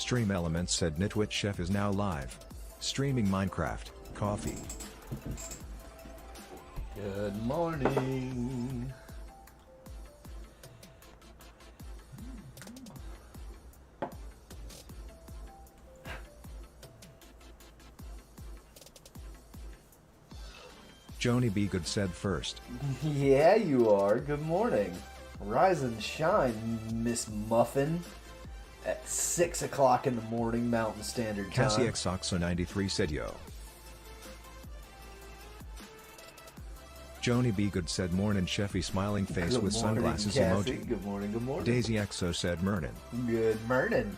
Stream Elements said Nitwit Chef is now live. Streaming Minecraft, coffee. Good morning. Joni B. Good said first. Yeah, you are. Good morning. Rise and shine, Miss Muffin. At 6 o'clock in the morning, Mountain Standard Time. Cassie X Oxo 93 said yo. Joni B. Good said morning Chefy smiling face Good with morning, sunglasses Cassie. emoji. Good morning, good morning. Daisy Exo said Mernin. Good morning.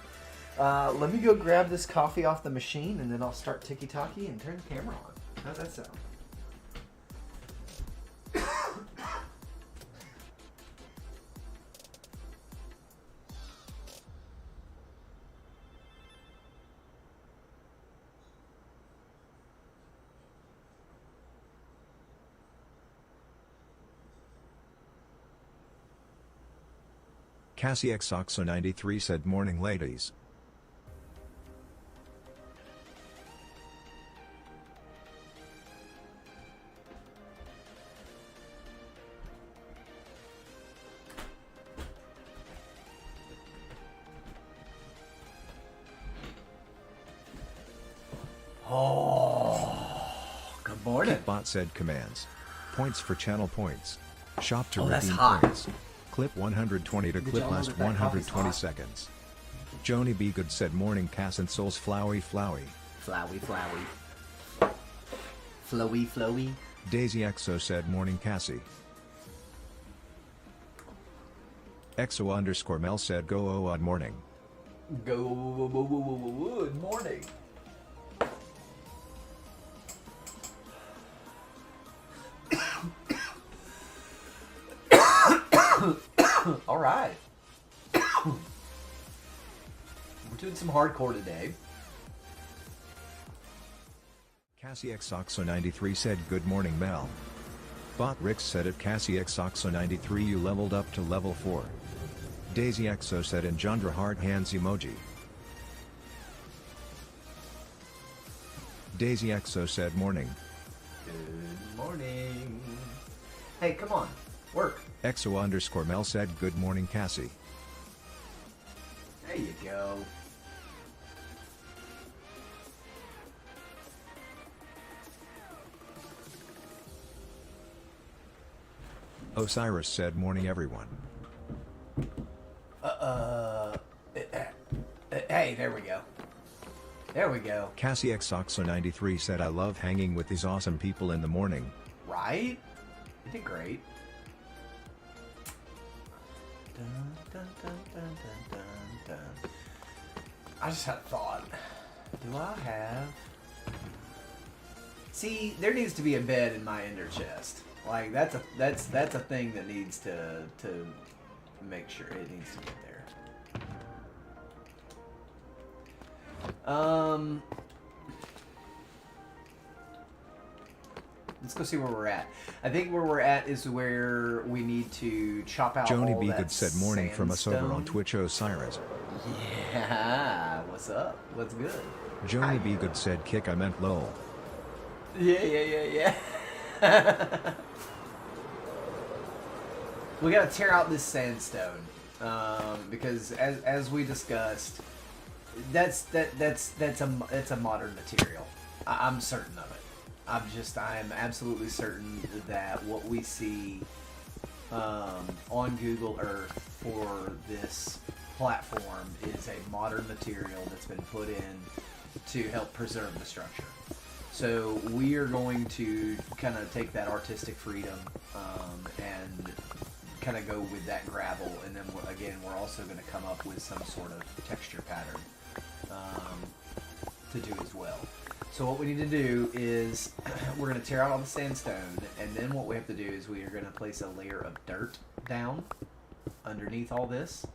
Let me go grab this coffee off the machine and then I'll start tiki-taki and turn the camera on. How's that sound? Cassie X Oxo 93 said morning ladies. Oh, good morning. Kitbot said commands. Points for channel points. Shop to that's redeem hot. points. Clip 120 to Did clip y'all know last that coffee's 120 hot? seconds. Joni B. Good said morning Cass and Souls flowy flowy. Flowy, flowy. Flowy, flowy. Daisy Exo said morning Cassie. Exo underscore Mel said go oh odd morning. Good morning. All right. We're doing some hardcore today. Cassie X Oxo 93 said good morning Mel. Bot Rick said at Cassie X Oxo 93 you leveled up to level 4. Daisy Exo said Enjandra heart hands emoji. Daisy Exo said morning. Good morning. Hey, come on. Work. Exo underscore Mel said good morning Cassie. There you go. Osiris said morning everyone. Hey, there we go. There we go. Cassie X Oxo 93 said I love hanging with these awesome people in the morning. Right? You did great. Dun, dun, dun, dun, dun, dun, dun. I just had a thought. Do I have... See, there needs to be a bed in my ender chest. Like that's a thing that needs to make sure it needs to get there. Let's go see where we're at. I think where we're at is where we need to chop out Joni all B. that Good said morning from us over on sandstone. Twitch Osiris. Yeah, what's up? What's good? Joni B. Good said kick I meant lol. Yeah. We gotta tear out this sandstone because, as we discussed, that's a modern material. I'm certain of it. I'm absolutely certain that what we see on Google Earth for this platform is a modern material that's been put in to help preserve the structure. So we are going to kind of take that artistic freedom and kind of go with that gravel, and then we're also going to come up with some sort of texture pattern to do as well. So what we need to do is we're going to tear out all the sandstone, and then what we have to do is we are going to place a layer of dirt down underneath all this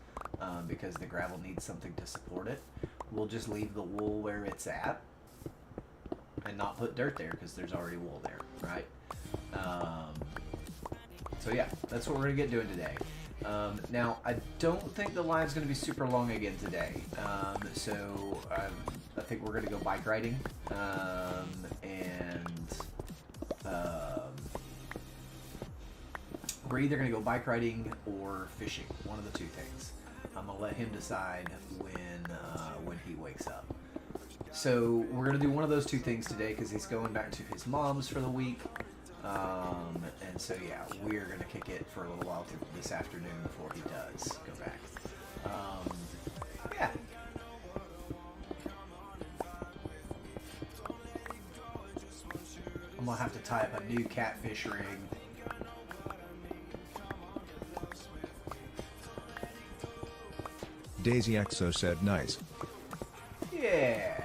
because the gravel needs something to support it. We'll just leave the wool where it's at and not put dirt there because there's already wool there, right? So yeah, that's what we're gonna get doing today. Now, I don't think the line's going to be super long again today. So I think we're going to go bike riding. We're either going to go bike riding or fishing. One of the two things. I'm going to let him decide when he wakes up. So we're going to do one of those two things today because he's going back to his mom's for the week. And so, yeah, we're going to kick it for a little while this afternoon before he does go back. Yeah. I'm going to have to tie up a new catfish ring. Daisy XO said nice. Yeah.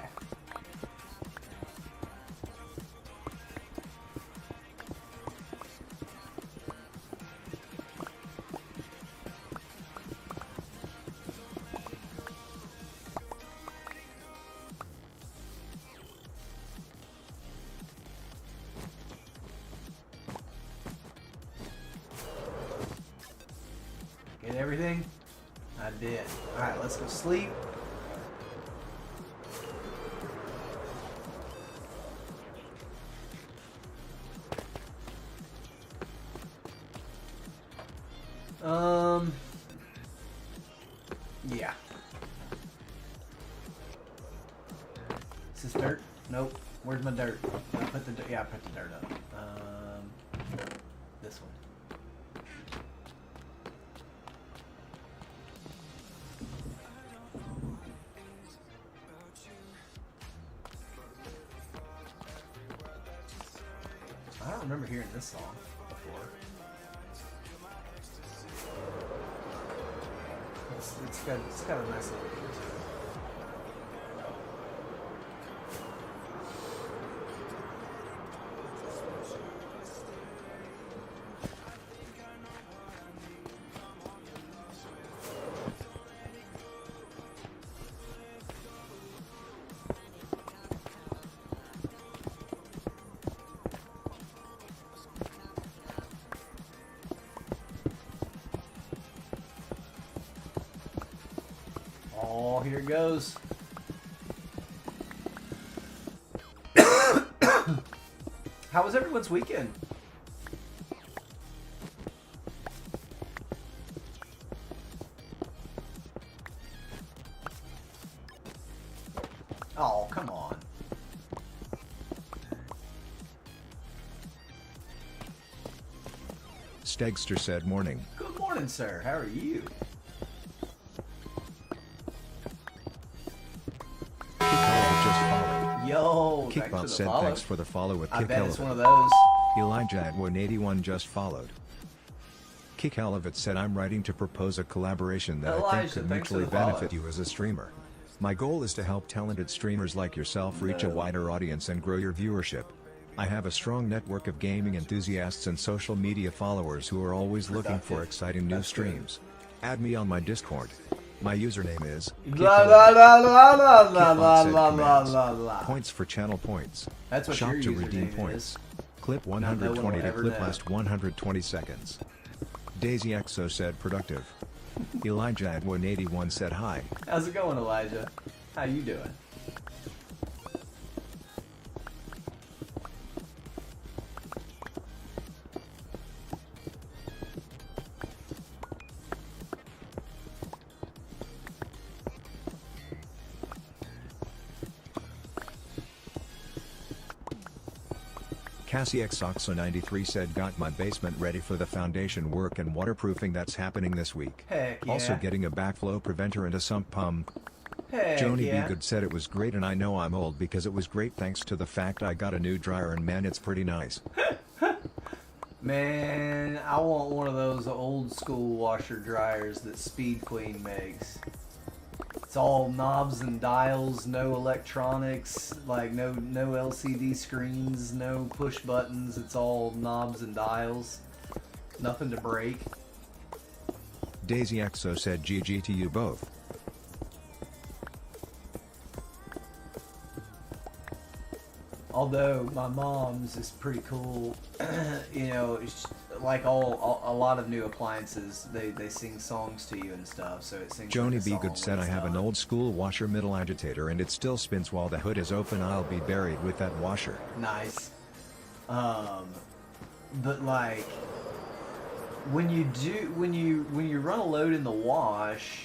Get everything? I did. Alright, let's go sleep. Yeah. Is this dirt? Nope. Where's my dirt? I put the dirt. Yeah, I put the dirt up. This one. I don't remember hearing this song before. It's got a nice little beat to it. Oh, here it goes. How was everyone's weekend? Oh, come on. Stegster said morning. Good morning, sir. How are you? Yo, Kickbot said follow. thanks for the follow with I Kick bet it's one of Elevat. those. Elijah at 181 just followed. Kick Elevat said I'm writing to propose a collaboration that I Elijah, think could thanks for mutually the follow. benefit you as a streamer. My goal is to help talented streamers like yourself reach a wider audience and grow your viewership. I have a strong network of gaming enthusiasts and social media followers who are always looking for exciting new streams. Add me on my Discord. My username is La la la la la la la la la la la. Points for channel points. That's what Shop your to username redeem points. is. Clip No one 120 will to ever clip know. last 120 seconds. Daisy XO said productive. Elijah at 181 said hi. How's it going, Elijah? How you doing? Cassie XOXO93 said got my basement ready for the foundation work and waterproofing that's happening this week. Heck yeah. Also getting a backflow preventer and a sump pump. Heck Joni yeah. B. Good said it was great, and I know I'm old because it was great thanks to the fact I got a new dryer, and man, it's pretty nice. Man, I want one of those old school washer dryers that Speed Queen makes. It's all knobs and dials, no electronics, like no LCD screens, no push buttons. It's all knobs and dials. Nothing to break. Daisy XO said GG to you both. Although my mom's is pretty cool, you know, it's like a lot of new appliances, they sing songs to you and stuff, so it sings Joni like a B. song Good when said I it's have an done. old school washer middle agitator and it still spins while the hood is open. I'll be buried with that washer. Nice. But like when you run a load in the wash,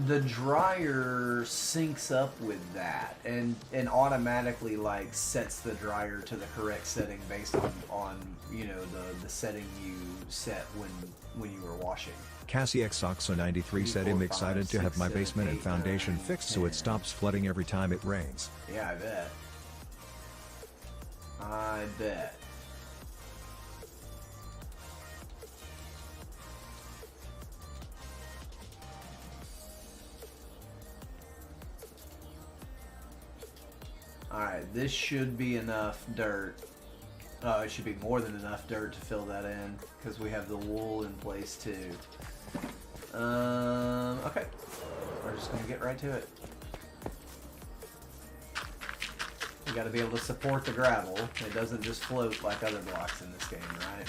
the dryer syncs up with that and automatically like sets the dryer to the correct setting based on you know the setting you set when you were washing. Cassie X Oxo 93 said I'm excited to have my basement and foundation fixed so it stops flooding every time it rains. Yeah, I bet. Alright, this should be enough dirt. It should be more than enough dirt to fill that in, because we have the wool in place too. Okay. We're just going to get right to it. We got to be able to support the gravel. It doesn't just float like other blocks in this game, right?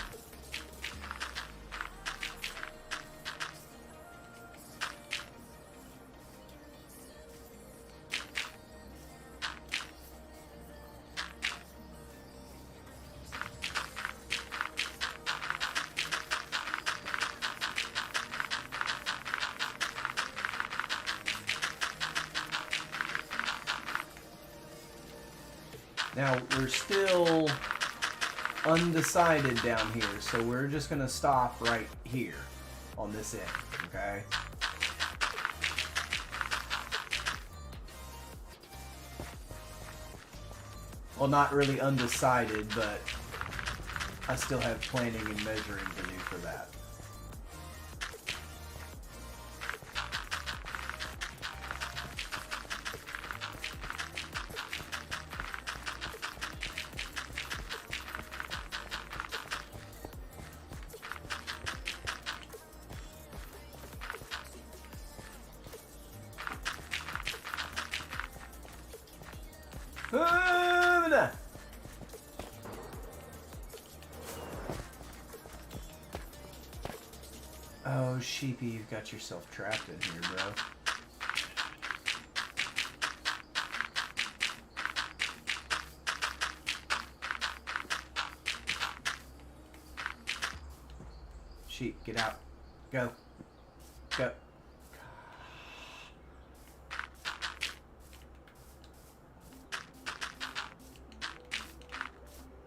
Now, we're still undecided down here, so we're just going to stop right here on this end, okay? Well, not really undecided, but I still have planning and measuring to do for that. Oh, Sheepy, you've got yourself trapped in here, bro. Sheep, get out. Go. Go.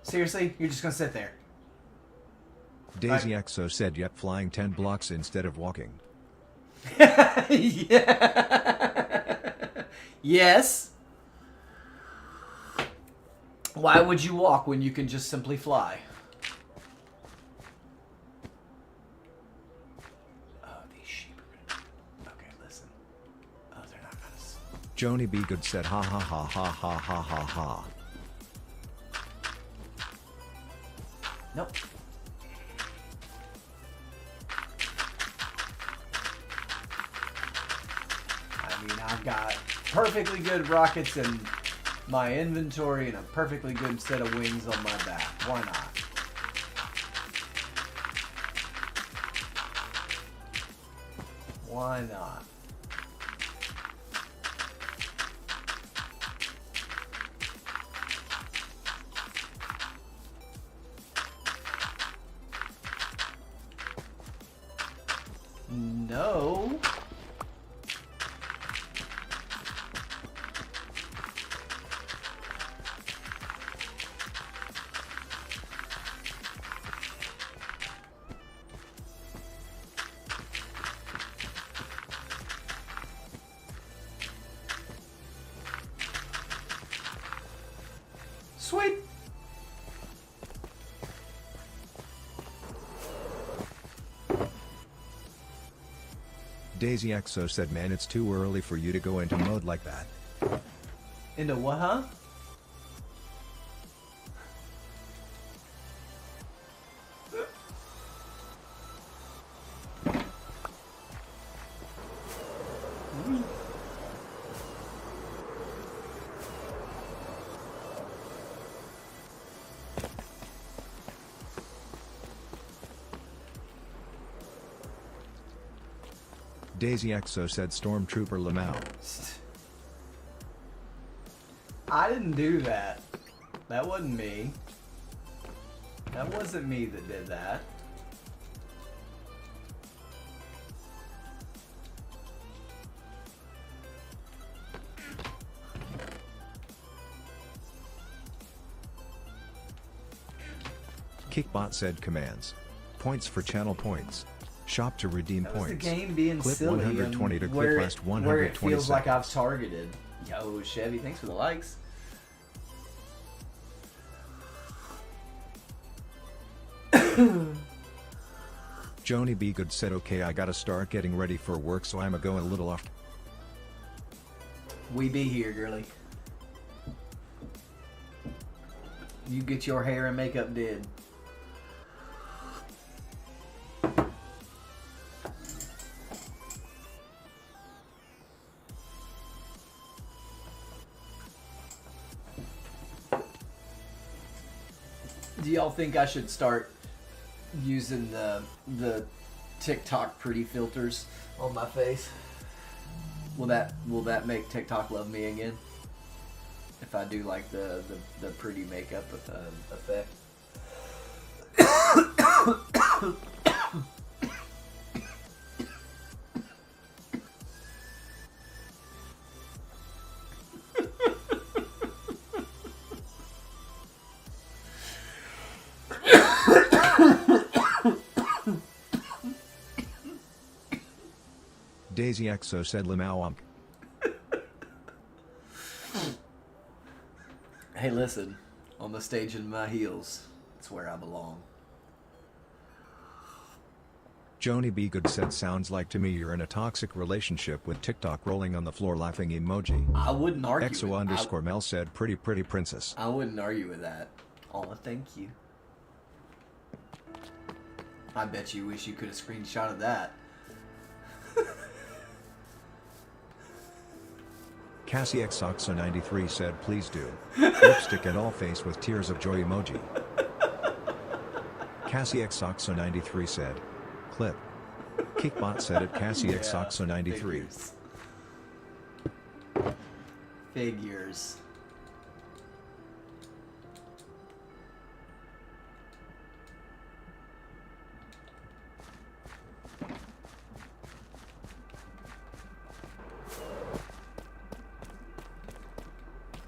Seriously? You're just gonna sit there? Daisy XO said yep, flying 10 blocks instead of walking. Yeah. Yes. Why would you walk when you can just simply fly? Oh, these sheep are gonna... Okay, listen. Oh, they're not gonna... Joni B. Good said ha ha ha ha ha ha ha ha. Nope. I mean, I've got perfectly good rockets in my inventory and a perfectly good set of wings on my back. Why not? Why not? No. Sweet. Daisy XO said man it's too early for you to go into mode like that. Into what, huh? Daisy Exo said Stormtrooper Lamau. I didn't do that. That wasn't me. That wasn't me that did that. Kickbot said commands. Points for channel points. Shop to redeem That was points. the game being Clip silly 120 and to where clip last 120 where it feels like I've seconds. targeted. Yo, Chevy, thanks for the likes. Joni B. Good said okay, I gotta start getting ready for work, so I'm a going a little off. We be here, girly. You get your hair and makeup did. Do y'all think I should start using the TikTok pretty filters on my face? Will that make TikTok love me again? If I do like the pretty makeup effect. Daisy Exo said Lamau. Hey, listen, on the stage in my heels, it's where I belong. Joni B. Good said sounds like to me you're in a toxic relationship with TikTok rolling on the floor laughing emoji. I wouldn't argue Exo with underscore Mel said pretty princess. I wouldn't argue with that. Oh, thank you. I bet you wish you could have screenshotted that. Cassie Xoxo 93 said please do. Lipstick and all face with tears of joy emoji. Cassie Xoxo 93 said. Clip. Kickbot said it Cassie Xoxo 93. Figures.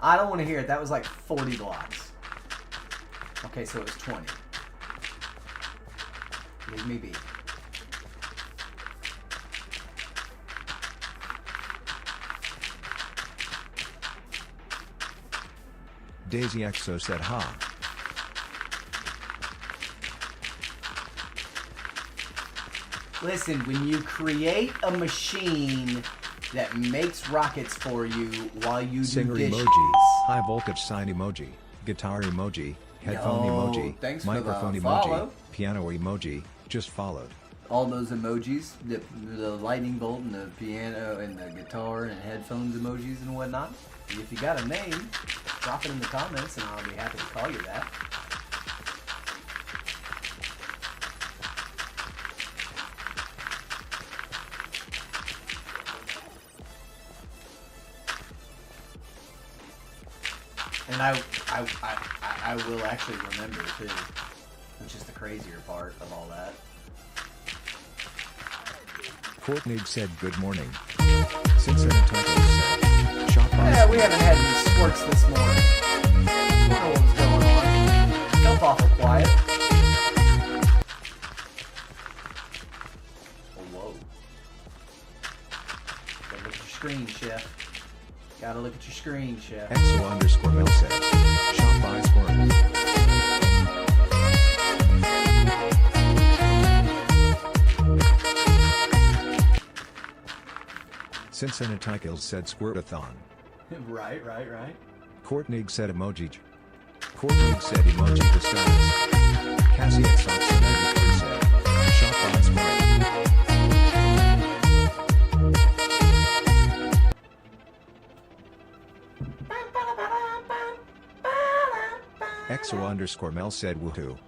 I don't want to hear it. That was like 40 blocks. Okay, so it was 20. Leave me be. Daisy Exo said ha. Listen, when you create a machine that makes rockets for you while you Singer do dishes. emoji. High voltage sign emoji. Guitar emoji. Headphone emoji. Thanks for the Microphone emoji. follow. Piano emoji. Just followed. All those emojis, the lightning bolt and the piano and the guitar and headphones emojis and whatnot. If you got a name, drop it in the comments and I'll be happy to call you that. And I will actually remember too, which is the crazier part of all that. Courtney said good morning. Cincinnati said. Shop Yeah, we haven't had any squirts this morning. I don't know what was going on. Felt awful quiet. Oh, whoa. Gotta look at your screen, Chef. Gotta look at your screen, Chef. Exo underscore Mel said. Shop by Squirrel. Cincinnati Kills said Squirtathon. Right. Courtney said emoji. Courtney said emoji disguise. Cassie Xoxo 93 said. Shop by Squirrel. Exo underscore Mel said woohoo.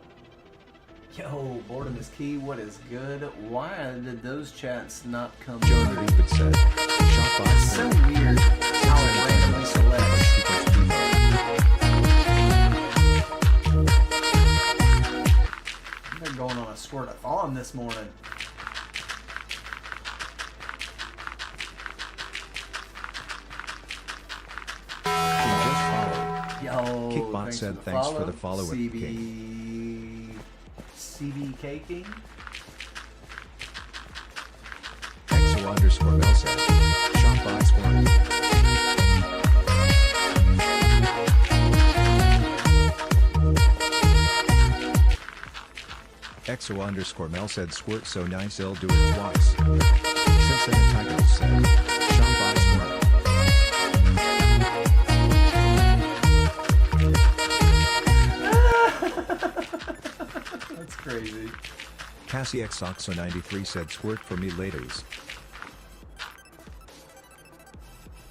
Yo, boredom is key. What is good? Why did those chats not come? Johnny David said, shot by It's so weird how it randomly selects. They're going on a squirt-a-thon this morning. Yo, Kickbot said thanks for the follow at CBK King. XO_Mel said, shot by Squirrel. XO_Mel said squirt so nice I'll do it twice. Cincinnati Tigers said, shot by Squirrel. That's crazy. Cassie XOXO93 said squirt for me ladies.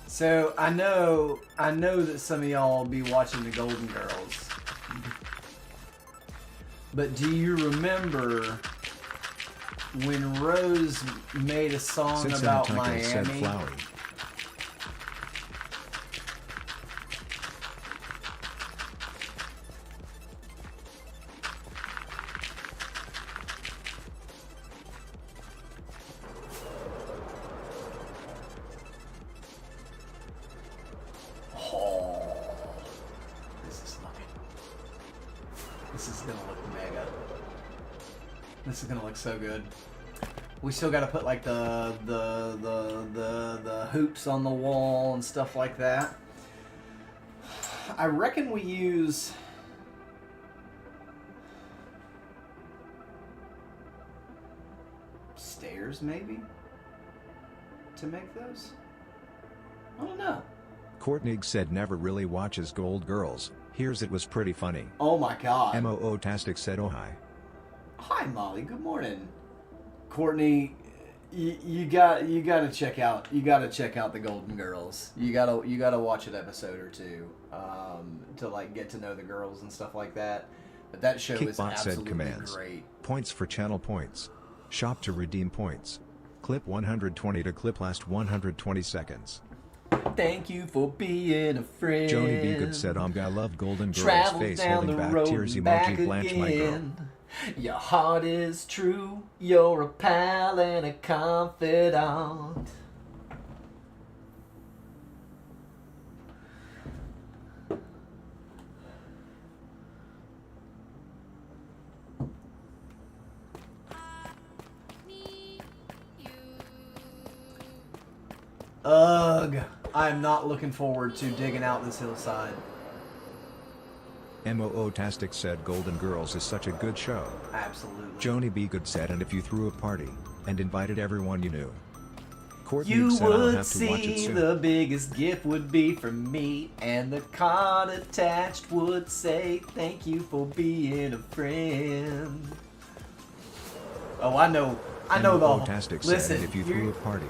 So I know that some of y'all be watching the Golden Girls. But do you remember when Rose made a song Cincinnati about Tigers said Miami? flowery. This is gonna look mega. This is gonna look so good. We still gotta put like the hoops on the wall and stuff like that. I reckon we use stairs maybe to make those. I don't know. Courtney said never really watches Gold Girls. Here's it was pretty funny. Oh my god. MOO-tastic said oh hi. Hi Molly, good morning. Courtney, you gotta check out the Golden Girls. You gotta watch an episode or two to like get to know the girls and stuff like that. But that show is Kickbot said absolutely commands. great. Points for channel points. Shop to redeem points. Clip 120 to clip last 120 seconds. Thank you for being a friend. Joni B. Good said I love Golden Girls Travel face down holding the back road tears and back emoji Blanche my girl. again. Your heart is true. You're a pal and a confidant. Ugh. I'm not looking forward to digging out this hillside. MOO-tastic said Golden Girls is such a good show. Absolutely. Joni B. Good said and if you threw a party and invited everyone you knew. Courtney You said I'll would have to watch it see soon. the biggest gift would be from me, and the card attached would say, thank you for being a friend. Oh, I know the... MOO-tastic said Listen, and if you threw a party.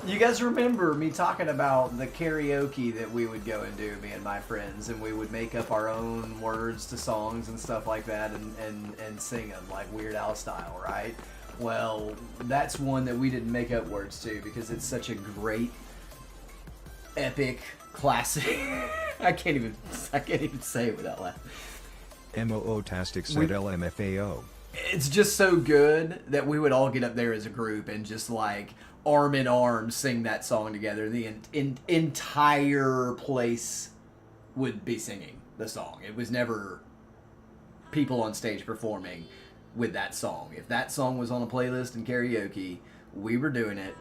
you guys remember me talking about the karaoke that we would go and do, me and my friends, and we would make up our own words to songs and stuff like that and sing them like Weird Al style, right? Well, that's one that we didn't make up words to because it's such a great, epic, classic. I can't even say it without laughing. MOO-tastic said LMFAO. It's just so good that we would all get up there as a group and just like arm in arm sing that song together. The entire place would be singing the song. It was never people on stage performing with that song. If that song was on a playlist in karaoke, we were doing it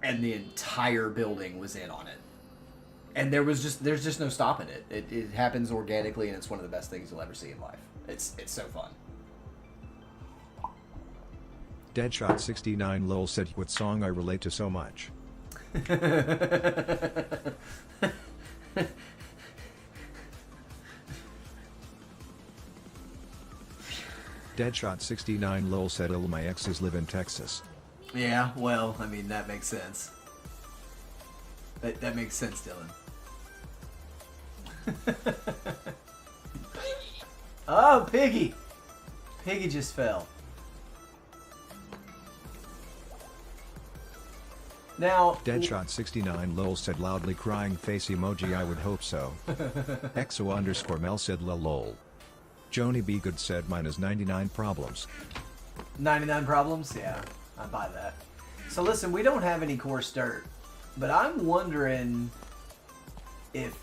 and the entire building was in on it. And there's just no stopping it. It happens organically and it's one of the best things you'll ever see in life. It's so fun. Deadshot69 lol said what song I relate to so much. Deadshot69 lol said my exes live in Texas. Yeah, well, I mean, that makes sense. That makes sense, Dylan. Oh, Piggy! Piggy just fell. Now, Deadshot69 lol said loudly crying face emoji, I would hope so. EXO_Mel said lol. Joni B. Good said mine is 99 problems. 99 problems? Yeah, I buy that. So listen, we don't have any coarse dirt, but I'm wondering if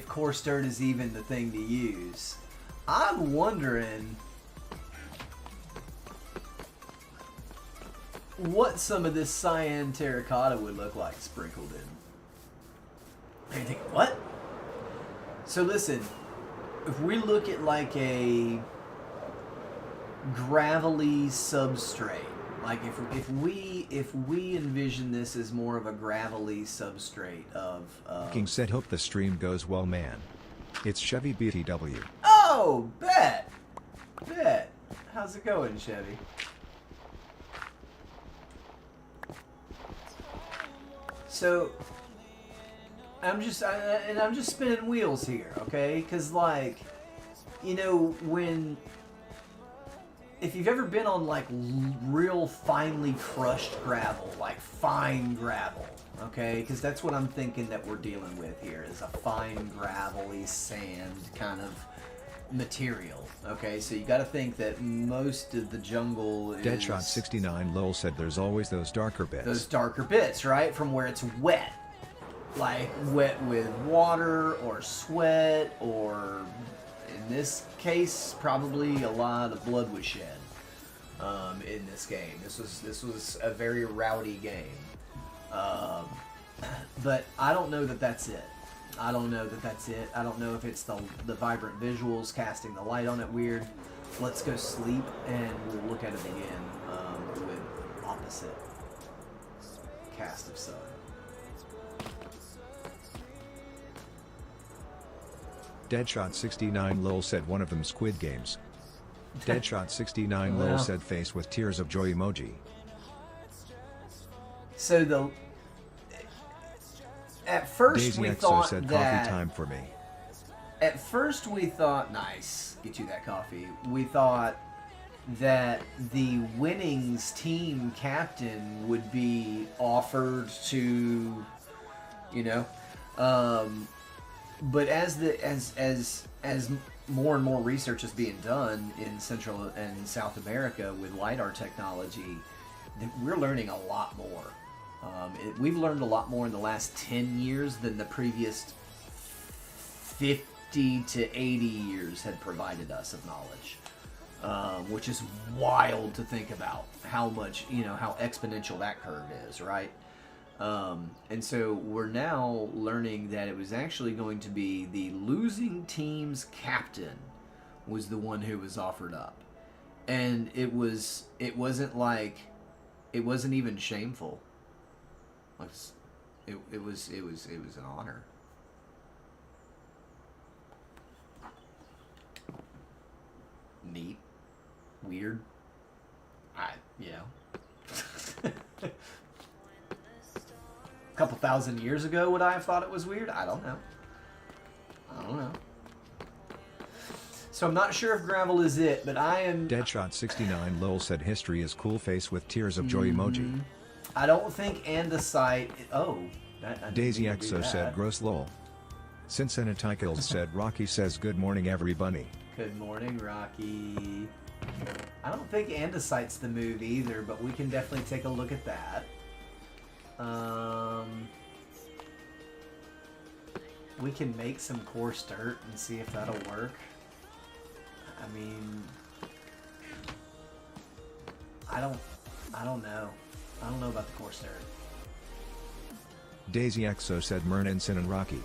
coarse dirt is even the thing to use. I'm wondering what some of this cyan terracotta would look like sprinkled in. And you think, what? So listen, if we look at like a gravelly substrate, like if we envision this as more of a gravelly substrate of King said hope the stream goes well, man. It's Chevy BTW. Oh, bet. How's it going, Chevy? So I'm just spinning wheels here, okay? Because like, you know, if you've ever been on like real finely crushed gravel, like fine gravel, okay? Because that's what I'm thinking that we're dealing with here, is a fine gravelly sand kind of material, okay? So you got to think that most of the jungle is... Deadshot69 lol said there's always those darker bits. Those darker bits, right? From where it's wet. Like wet with water or sweat, or in this case, probably a lot of blood was shed in this game. This was a very rowdy game. But I don't know that that's it. I don't know if it's the vibrant visuals casting the light on it weird. Let's go sleep and we'll look at it again with opposite cast of sun. Deadshot69 lol said one of them Squid Games. Deadshot69 lol said face with tears of joy emoji. So at first Daisy we XO thought said that... coffee time for me. At first we thought... Nice. Get you that coffee. We thought that the winnings team captain would be offered to, you know... but as more and more research is being done in Central and South America with LiDAR technology, we're learning a lot more. We've learned a lot more in the last 10 years than the previous 50 to 80 years had provided us of knowledge, which is wild to think about how much, how exponential that curve is, right? And so we're now learning that it was actually going to be the losing team's captain was the one who was offered up. And it wasn't even shameful. It was an honor. Neat. Weird. A couple thousand years ago, would I have thought it was weird? I don't know. So I'm not sure if gravel is it, but I am... Deadshot69 lol said history is cool face with tears of joy emoji. I don't think andesite... Oh. Daisy XO said gross lol. Cincinnati said Rocky says good morning everybody. Good morning, Rocky. I don't think andesite's the move either, but we can definitely take a look at that. We can make some coarse dirt and see if that'll work. I mean, I don't know. I don't know about the coarse dirt. Daisy XO said Merninson and Rocky.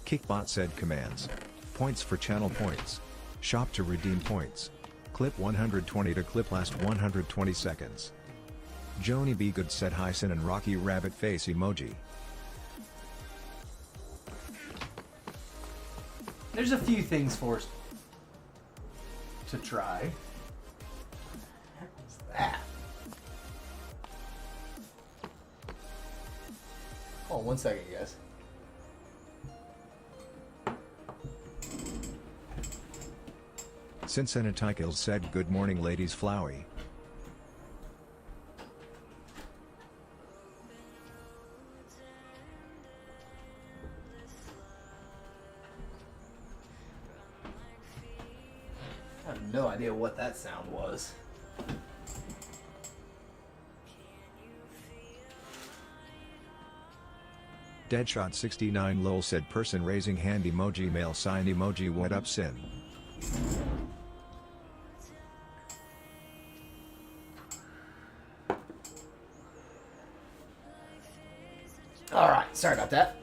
Kickbot said commands. Points for channel points. Shop to redeem points. Clip 120 to clip last 120 seconds. Joni B. Good said Hyson and Rocky rabbit face emoji. There's a few things for us to try. What's that? Hold on 1 second, guys. Cincinnati said good morning ladies Flowey. I have no idea what that sound was. Deadshot69 lol said person raising hand emoji male sign emoji what up sin. Alright, sorry about that.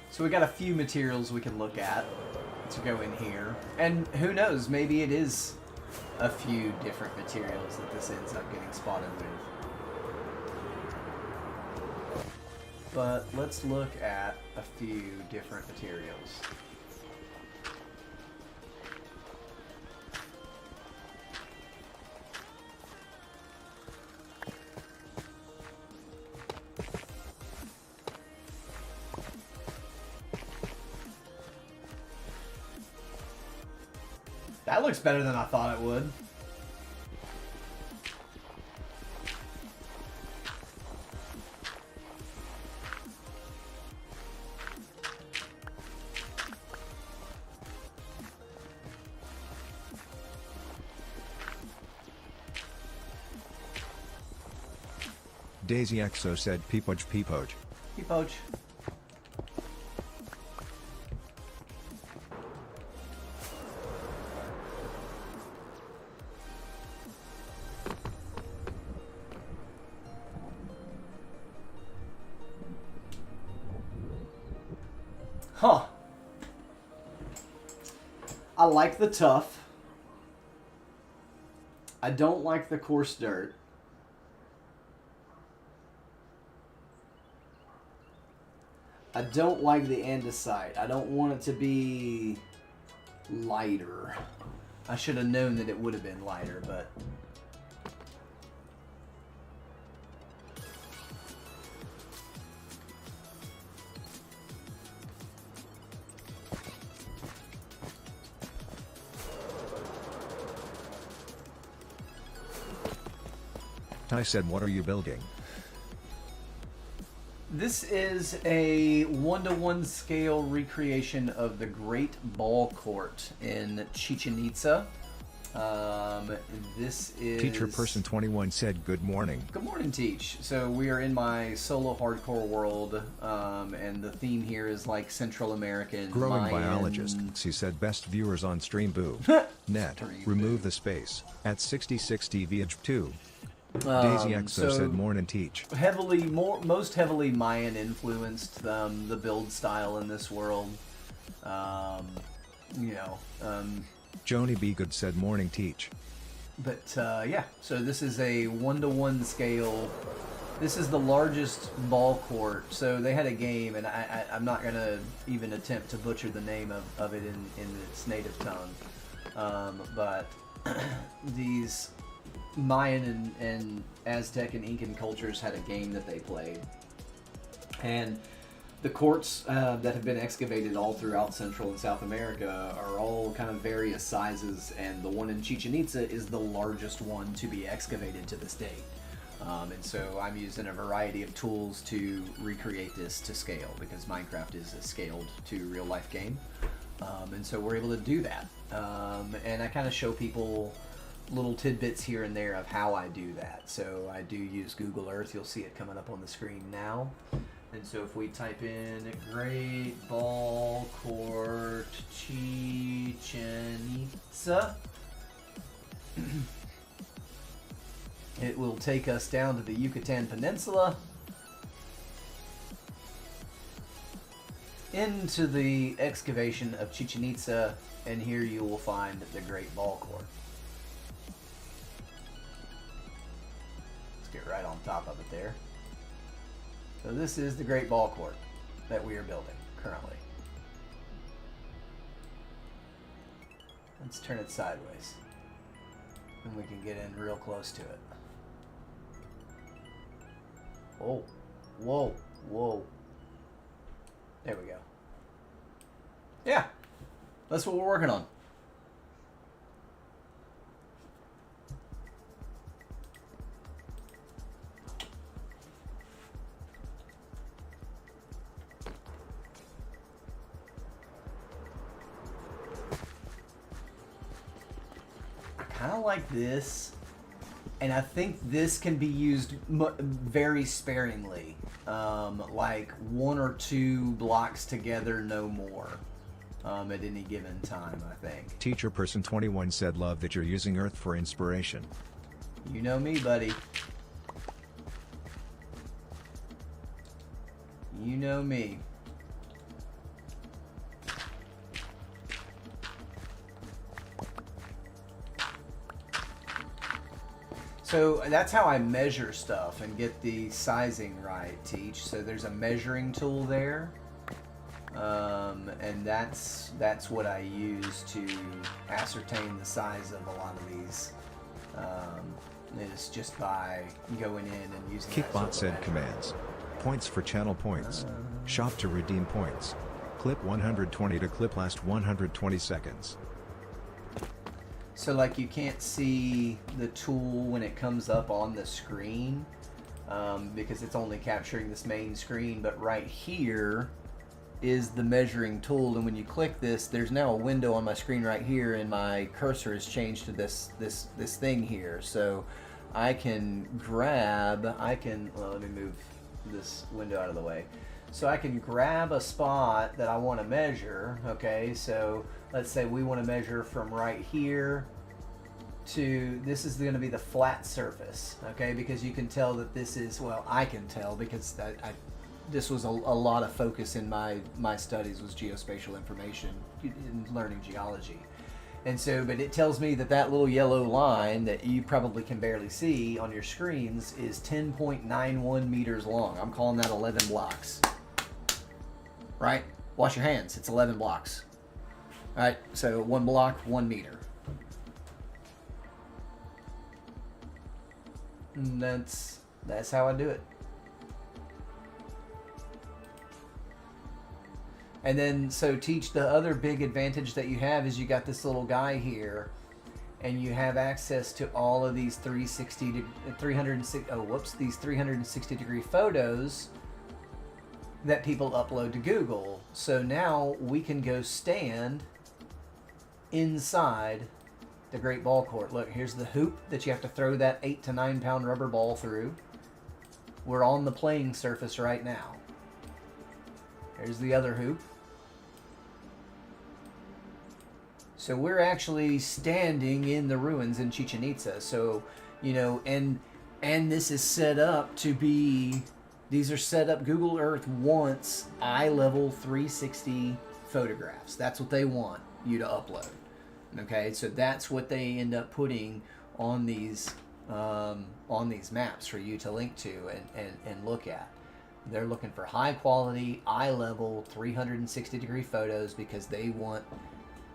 So we got a few materials we can look at to go in here. And who knows, maybe it is a few different materials that this ends up getting spotted with. But let's look at a few different materials. That looks better than I thought it would. Daisy Exo said peepoach peepoach. Peepoach. Huh. I like the tough. I don't like the coarse dirt. I don't like the andesite. I don't want it to be lighter. I should have known that it would have been lighter, but... Ty said what are you building? This is a 1-to-1 scale recreation of the Great Ball Court in Chichen Itza. This is... Teacher person 21 said good morning. Good morning, Teach. So we are in my solo hardcore world, and the theme here is like Central American Growing Mayan... biologist. He said best viewers on stream boo. Net. Stream Remove boo. the space. At 6060 VH2. Daisy Exo so said morning teach. Most heavily Mayan influenced the build style in this world. Joni B. Good said morning teach. But yeah, so this is a 1-to-1 scale. This is the largest ball court. So they had a game, and I'm not going to even attempt to butcher the name of it in its native tongue. But these Mayan and Aztec and Incan cultures had a game that they played. And the courts that have been excavated all throughout Central and South America are all kind of various sizes, and the one in Chichen Itza is the largest one to be excavated to this date. And so I'm using a variety of tools to recreate this to scale, because Minecraft is a scaled to real life game. And so we're able to do that. And I kind of show people little tidbits here and there of how I do that. So I do use Google Earth. You'll see it coming up on the screen now. And so if we type in Great Ball Court Chichen Itza, it will take us down to the Yucatan Peninsula, into the excavation of Chichen Itza, and here you will find the Great Ball Court. Let's get right on top of it there. So this is the Great Ball Court that we are building currently. Let's turn it sideways, and we can get in real close to it. Whoa. Whoa. Whoa. There we go. Yeah. That's what we're working on. I kind of like this. And I think this can be used very sparingly. Like 1 or 2 blocks together, no more. At any given time, I think. Teacher Person 21 said, love that you're using Earth for inspiration. You know me, buddy. You know me. So that's how I measure stuff and get the sizing right, Teach. So there's a measuring tool there. And that's what I use to ascertain the size of a lot of these. Is just by going in and using. Kickbot said commands. Points for channel points. Shop to redeem points. Clip 120 to clip last 120 seconds. So like you can't see the tool when it comes up on the screen because it's only capturing this main screen, but right here is the measuring tool, and when you click this, there's now a window on my screen right here, and my cursor is changed to this thing here. So I can grab, well, let me move this window out of the way. So I can grab a spot that I want to measure, okay? So let's say we want to measure from right here to, this is going to be the flat surface, okay? Because you can tell that this is, well, I can tell because this was a lot of focus in my studies was geospatial information in learning geology. And so, but it tells me that little yellow line that you probably can barely see on your screens is 10.91 meters long. I'm calling that 11 blocks. Right? Wash your hands. It's 11 blocks. All right, so 1 block, 1 meter. And that's how I do it. And then, so Teach, the other big advantage that you have is you got this little guy here, and you have access to all of these 360 degree photos that people upload to Google. So now we can go stand inside the Great Ball Court. Look, here's the hoop that you have to throw that 8 to 9 pound rubber ball through. We're on the playing surface right now. There's the other hoop. So we're actually standing in the ruins in Chichen Itza. So, you know, and this is set up to be, these are set up, Google Earth wants eye level 360 photographs. That's what they want you to upload. Okay, so that's what they end up putting on these maps for you to link to and look at. They're looking for high quality, eye level, 360 degree photos because they want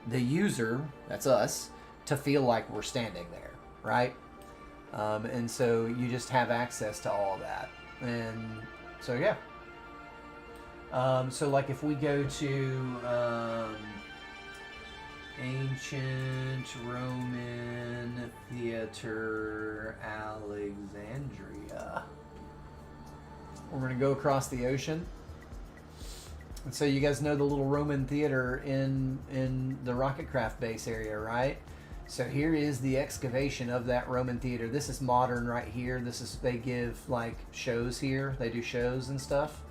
the user, that's us, to feel like we're standing there, right? And so you just have access to all of that. And so, yeah. So like if we go to Ancient Roman Theater, Alexandria. We're going to go across the ocean. And so you guys know the little Roman theater in the rocket craft base area, right? So here is the excavation of that Roman theater. This is modern right here. They give like shows here. They do shows and stuff.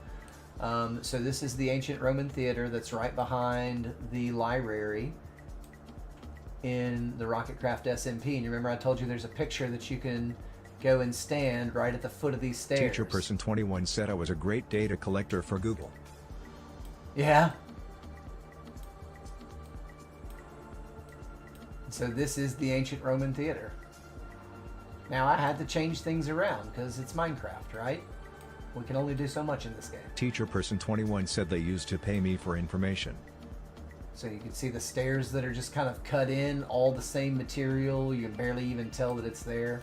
So this is the ancient Roman theater that's right behind the library in the rocket craft SMP. And you remember I told you there's a picture that you can go and stand right at the foot of these stairs. Teacher Person 21 said I was a great data collector for Google. Yeah. So this is the ancient Roman theater. Now I had to change things around because it's Minecraft, right? We can only do so much in this game. Teacher Person 21 said they used to pay me for information. So you can see the stairs that are just kind of cut in, all the same material. You can barely even tell that it's there.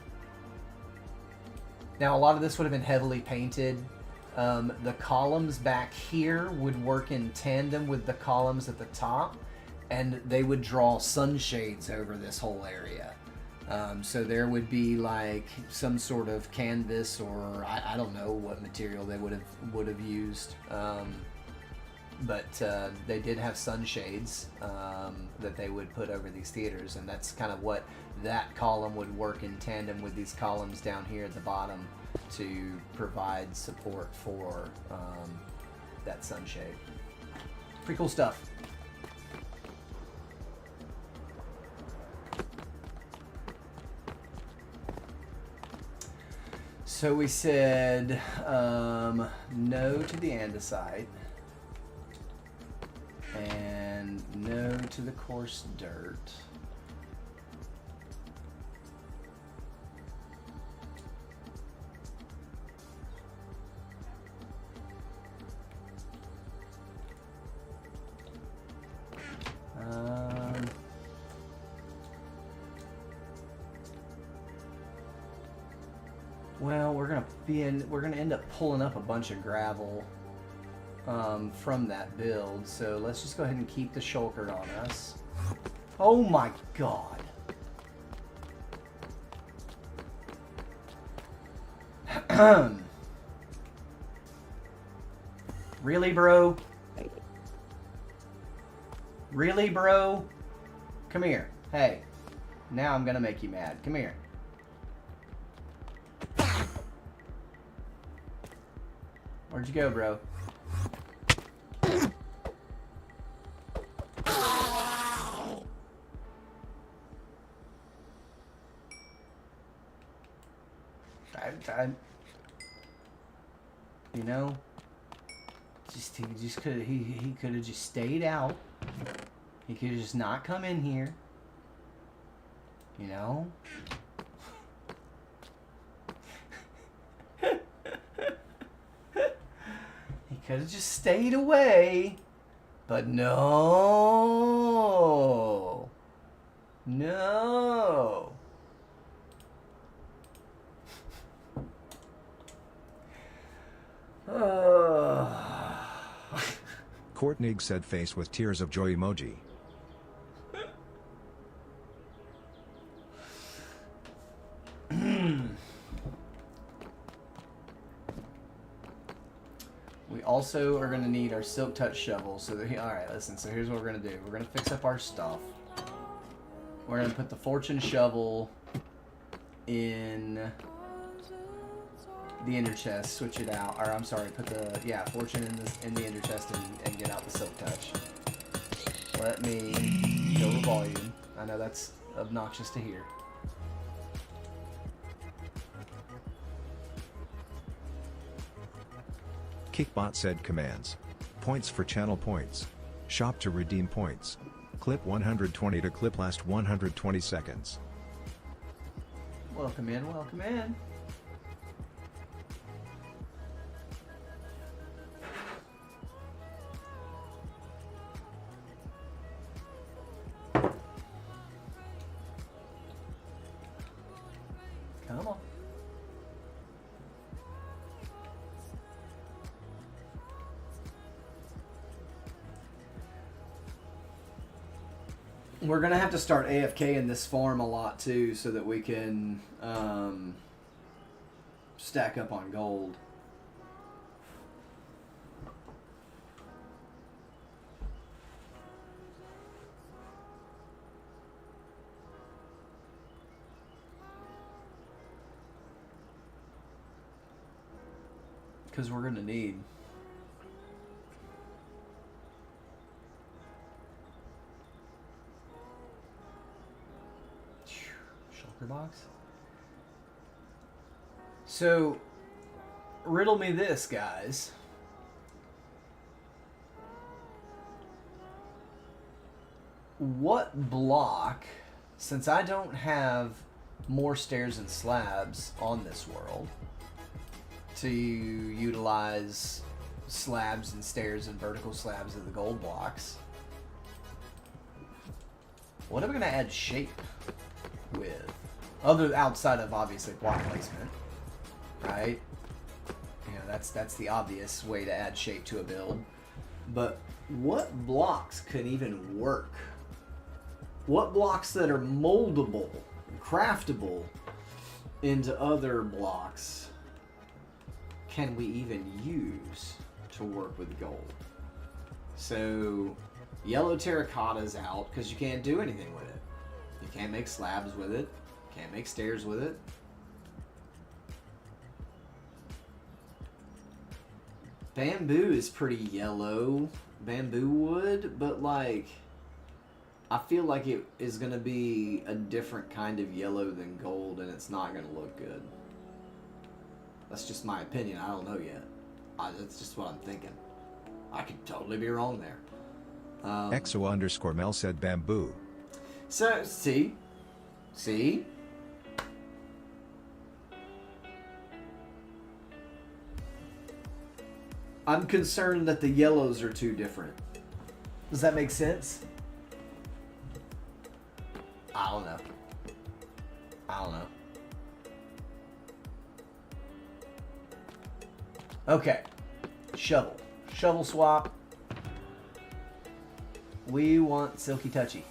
Now, a lot of this would have been heavily painted. The columns back here would work in tandem with the columns at the top, and they would draw sunshades over this whole area. So there would be like some sort of canvas, or I don't know what material they would have used, but they did have sunshades that they would put over these theaters, and that's kind of what that column would work in tandem with these columns down here at the bottom to provide support for that sunshade. Pretty cool stuff. So we said no to the andesite and no to the coarse dirt. Well, we're gonna end up pulling up a bunch of gravel from that build, so let's just go ahead and keep the shulker on us. Oh my god. Really, bro? Really, bro? Come here. Hey. Now I'm gonna make you mad. Come here. Where'd you go, bro? You know, he could have just stayed out. He could have just not come in here. You know. He could have just stayed away. But no. No. Courtnig said face with tears of joy emoji. We also are going to need our silk touch shovel. So alright, listen, so here's what we're going to do. We're going to fix up our stuff. We're going to put the fortune shovel in the ender chest, switch it out, or I'm sorry, put the fortune in the ender chest and get out the silk touch. Let me kill the volume. I know that's obnoxious to hear. Kickbot said commands. Points for channel points. Shop to redeem points. Clip 120 to clip last 120 seconds. Welcome in, welcome in. Come on. We're gonna have to start AFK in this farm a lot too, so that we can stack up on gold. Because we're gonna need. Shulker box. So, riddle me this, guys. What block, since I don't have more stairs and slabs on this world, to utilize slabs and stairs and vertical slabs of the gold blocks, what are we going to add shape with? Other outside of obviously block placement. right? You know, that's the obvious way to add shape to a build. But what blocks can even work? What blocks that are moldable, craftable into other blocks can we even use to work with gold? So yellow terracotta's out because you can't do anything with it. You can't make slabs with it. Can't make stairs with it. Bamboo is pretty yellow, bamboo wood, but like, I feel like it is going to be a different kind of yellow than gold, and it's not going to look good. That's just my opinion. I don't know yet. That's just what I'm thinking. I could totally be wrong there. Exo_Mel said bamboo. So, see? I'm concerned that the yellows are too different. Does that make sense? I don't know. Okay. Shovel. Shovel swap. We want Silky Touchy.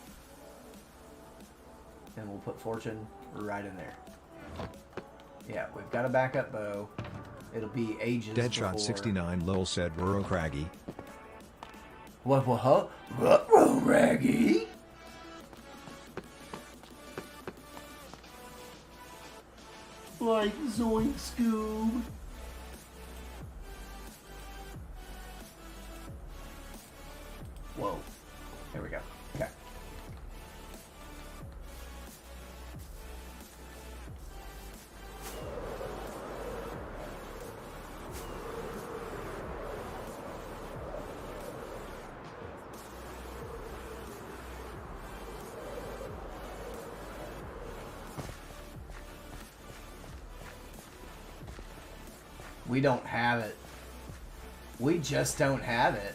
And we'll put Fortune right in there. Yeah, we've got a backup bow. It'll be ages Deadshot before... 69 Lowell said Ruro Craggy. What, huh? Ruh-roh, Raggy? Like Zoink Scoob. Whoa. There we go. Okay. We don't have it. We just don't have it.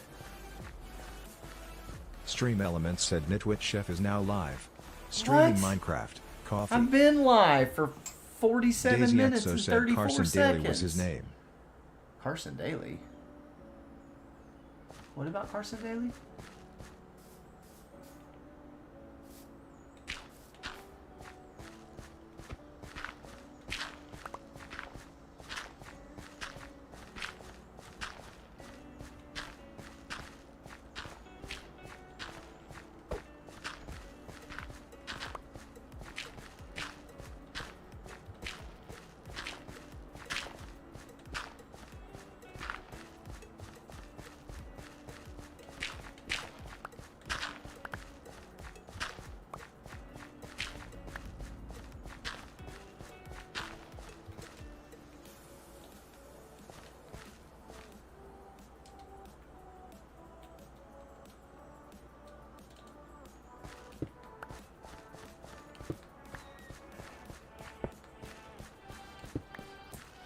Stream Elements said Nitwit Chef is now live. Streaming What? Minecraft, coffee. I've been live for 47 Daisy minutes Exo and said 34 Carson seconds. Daly was his name. Carson Daly? What about Carson Daly?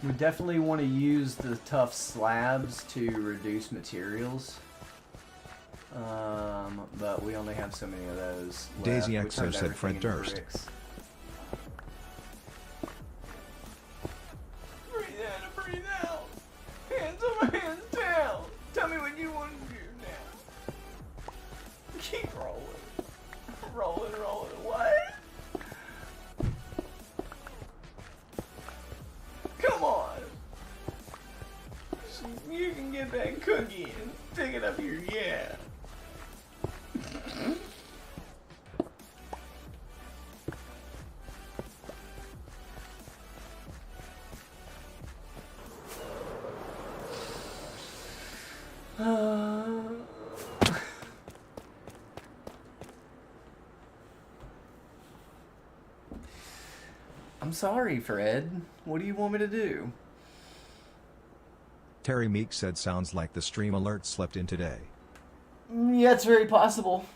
We definitely want to use the tough slabs to reduce materials. But we only have so many of those left. Daisy We Exo turned said everything Fred into Durst. bricks. Breathe in and breathe out. Hands up, hands down. Tell me what you want to do now. Keep rolling. Rolling. What? Come on. So you can get that cookie and stick it up your yeah. I'm sorry, Fred. What do you want me to do? Terry Meek said sounds like the stream alert slept in today. Yeah, it's very possible.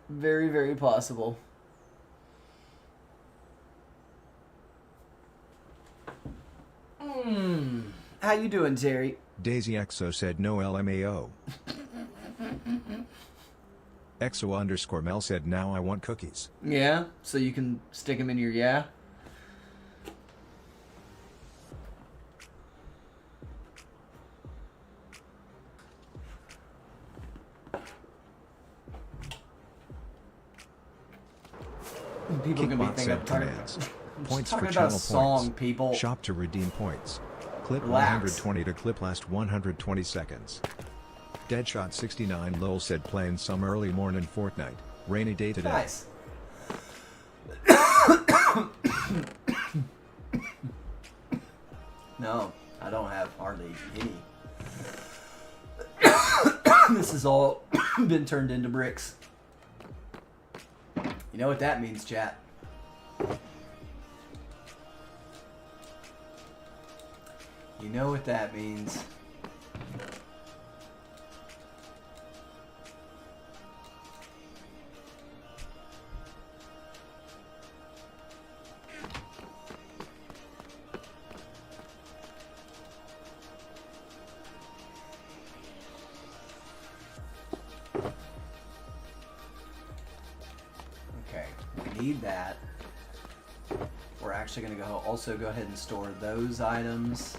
Very, very possible. How you doing, Terry? Daisy Exo said no LMAO. Exo_Mel said now I want cookies. Yeah, so you can stick them in your yeah? People are gonna be Kickbot thinking said I'm talking, commands. I'm just Points for talking about channel a song, points. people. Shop to redeem points. Clip Relax. 120 to clip last 120 seconds. Deadshot 69 lol said playing some early morning Fortnite. Rainy day today. Nice. No, I don't have hardly any. This has all been turned into bricks. You know what that means, chat? You know what that means. Okay, we need that. We're actually going to also go ahead and store those items.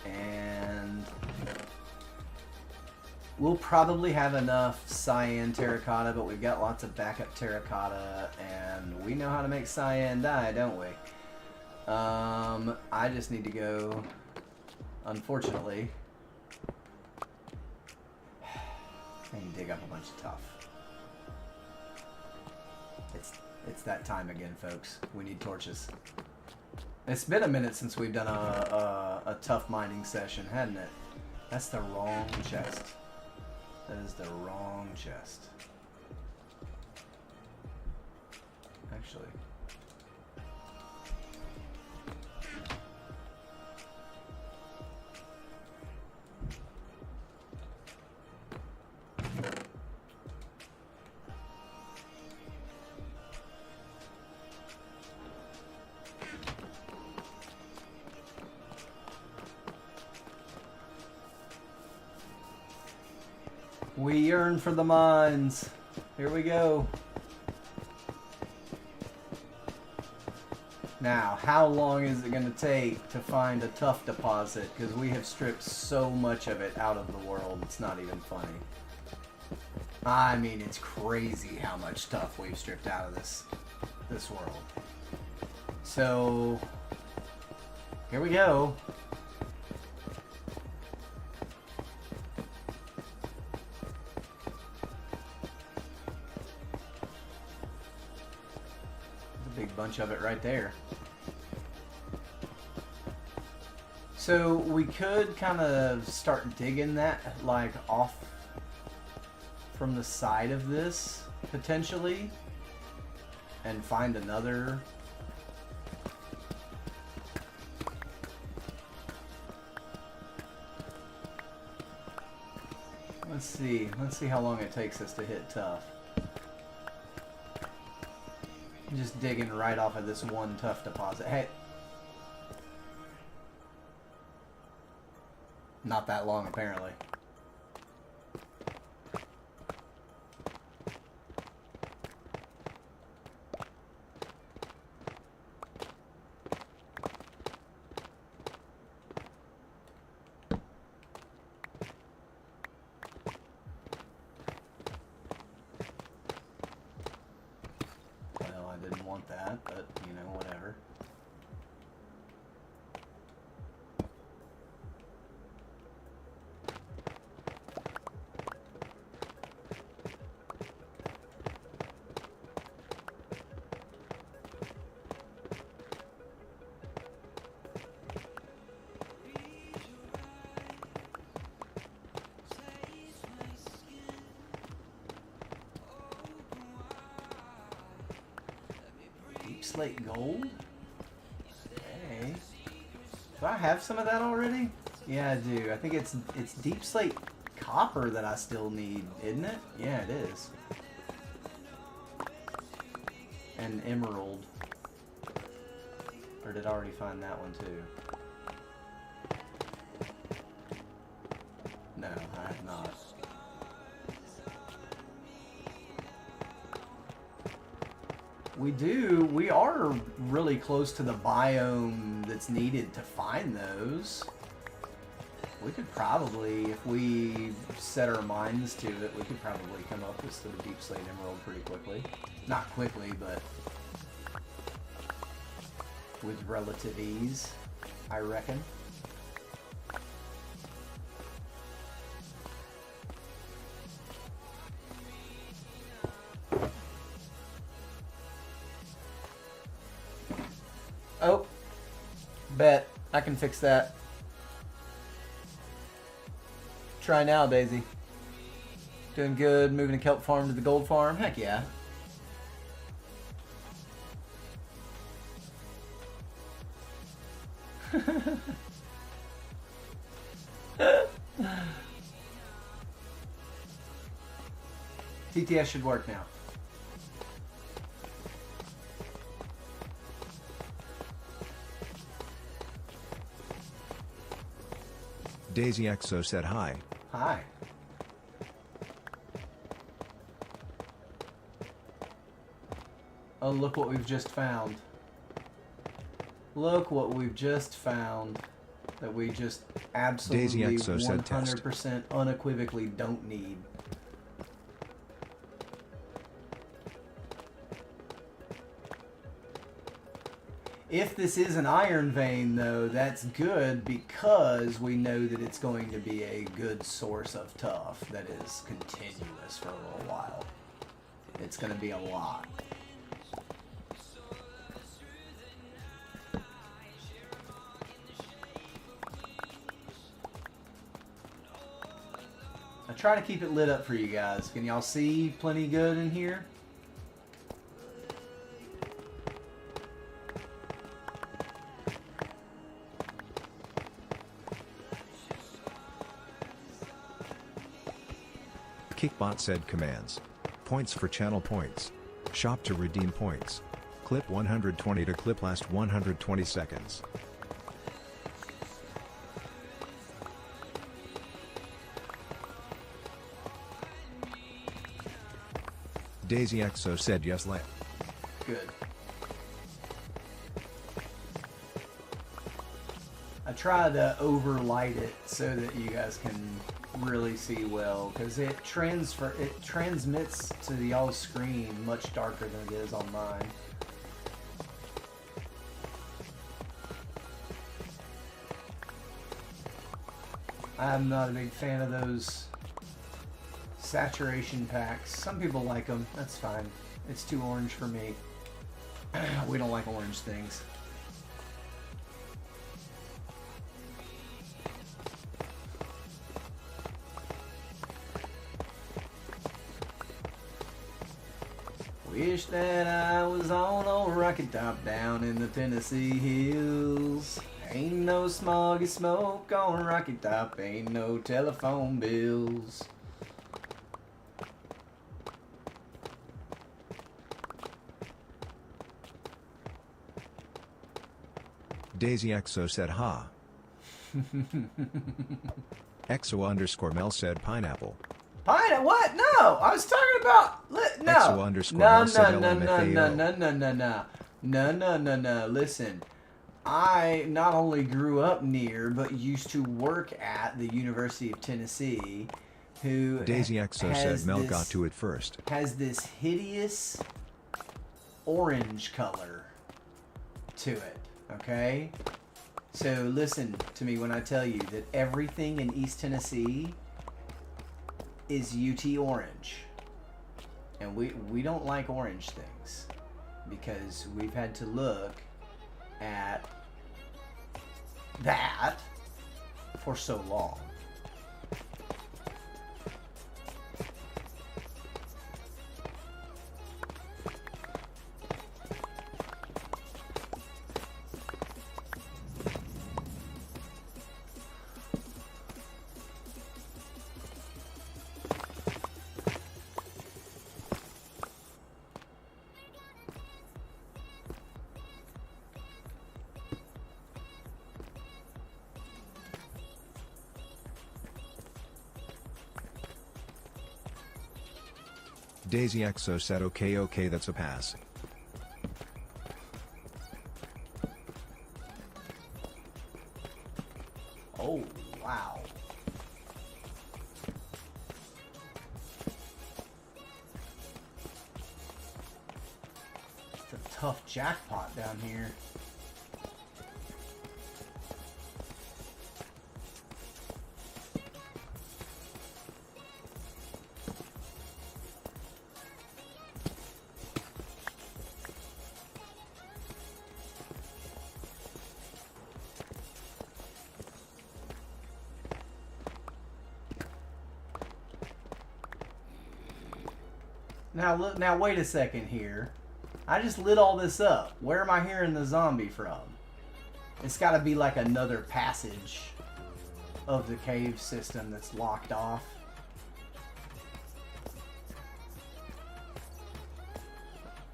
And we'll probably have enough cyan terracotta, but we've got lots of backup terracotta, and we know how to make cyan dye, don't we? I just need to go, unfortunately, and dig up a bunch of tuff. It's that time again, folks. We need torches. It's been a minute since we've done a tough mining session, hadn't it? That's the wrong chest. That is the wrong chest. Actually. We yearn for the mines. Here we go. Now, how long is it going to take to find a tuff deposit? Because we have stripped so much of it out of the world, it's not even funny. I mean, it's crazy how much tuff we've stripped out of this world. So, here we go. Bunch of it right there. So we could kind of start digging that like off from the side of this potentially and find another let's see how long it takes us to hit tough. Just digging right off of this one tuff deposit. Hey. Not that long, apparently. That, but you know, whatever. Slate gold? Okay. Do I have some of that already? Yeah, I do. I think it's deep slate copper that I still need, isn't it? Yeah, it is. And emerald. Or did I already find that one too? No, I have not. We are really close to the biome that's needed to find those. We could probably, if we set our minds to it, we could probably come up with the Deep Slate Emerald pretty quickly. Not quickly, but with relative ease, I reckon. Oh, bet I can fix that. Try now, Daisy. Doing good, moving a kelp farm to the gold farm. Heck yeah. TTS should work now. Daisy Exo said hi. Hi. Oh, look what we've just found. Look what we've just found that we just absolutely 100% unequivocally don't need. If this is an iron vein, though, that's good because we know that it's going to be a good source of tough that is continuous for a little while. It's going to be a lot. I try to keep it lit up for you guys. Can y'all see plenty good in here? Kickbot said commands. Points for channel points. Shop to redeem points. Clip 120 to clip last 120 seconds. Daisy Exo said yes, lamp. Good. I try to overlight it so that you guys can really see well, because it transmits to y'all's screen much darker than it is on mine. I'm not a big fan of those saturation packs. Some people like them. That's fine. It's too orange for me. We don't like orange things. Wish that I was on a rocket top down in the Tennessee hills. Ain't no smoggy smoke on rocket top, ain't no telephone bills. Daisy Exo said ha. Exo underscore Mel said pineapple. Pineapple? What? No, I was talking about no. Exo underscore No, Mel said no, no, no, LMFAO. no, no, no, no, no, no, no, no. Listen, I not only grew up near, but used to work at the University of Tennessee. Who Daisy Exo said Mel got to it first. Has this hideous orange color to it. Okay, so listen to me when I tell you that everything in East Tennessee is UT orange, and we don't like orange things because we've had to look at that for so long. Daisy Exo said okay, that's a pass. Oh, wow. tough jackpot down here. Now look. Now wait a second here. I just lit all this up. Where am I hearing the zombie from? It's got to be like another passage of the cave system that's locked off.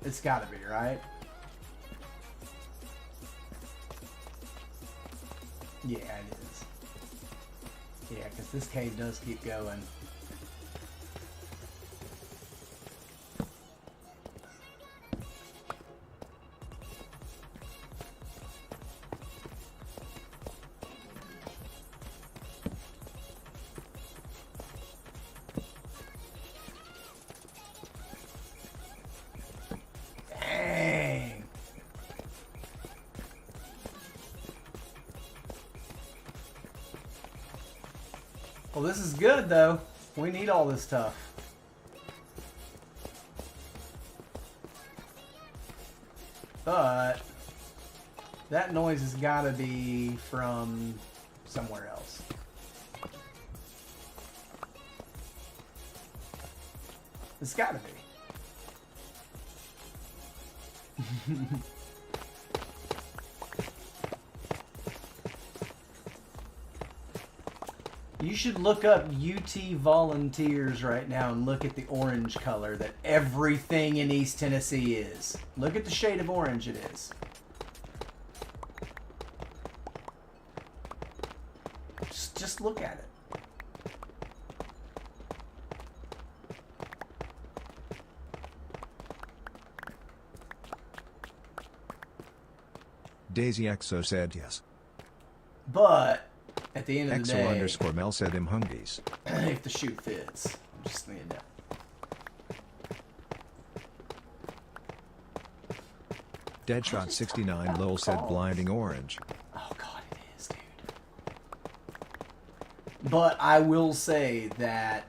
It's got to be, right? Yeah, it is. Yeah, because this cave does keep going. Well, this is good, though. We need all this stuff. But that noise has got to be from somewhere else. It's got to be. You should look up UT volunteers right now and look at the orange color that everything in East Tennessee is. Look at the shade of orange it is. Just look at it. Daisy XO said yes. But at the end of the day, XO_Mel said them hungies. if the shoe fits, I'm just laying down. Deadshot 69 lol said blinding orange. Oh god, it is, dude. But I will say that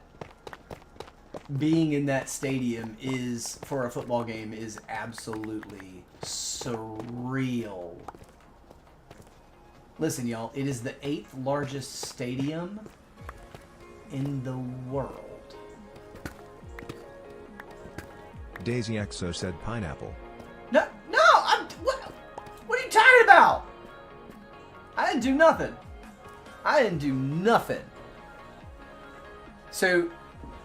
being in that stadium is, for a football game, is absolutely surreal. Listen, y'all, it is the 8th largest stadium in the world. Daisy XO said pineapple. No, what are you talking about? I didn't do nothing. I didn't do nothing. So,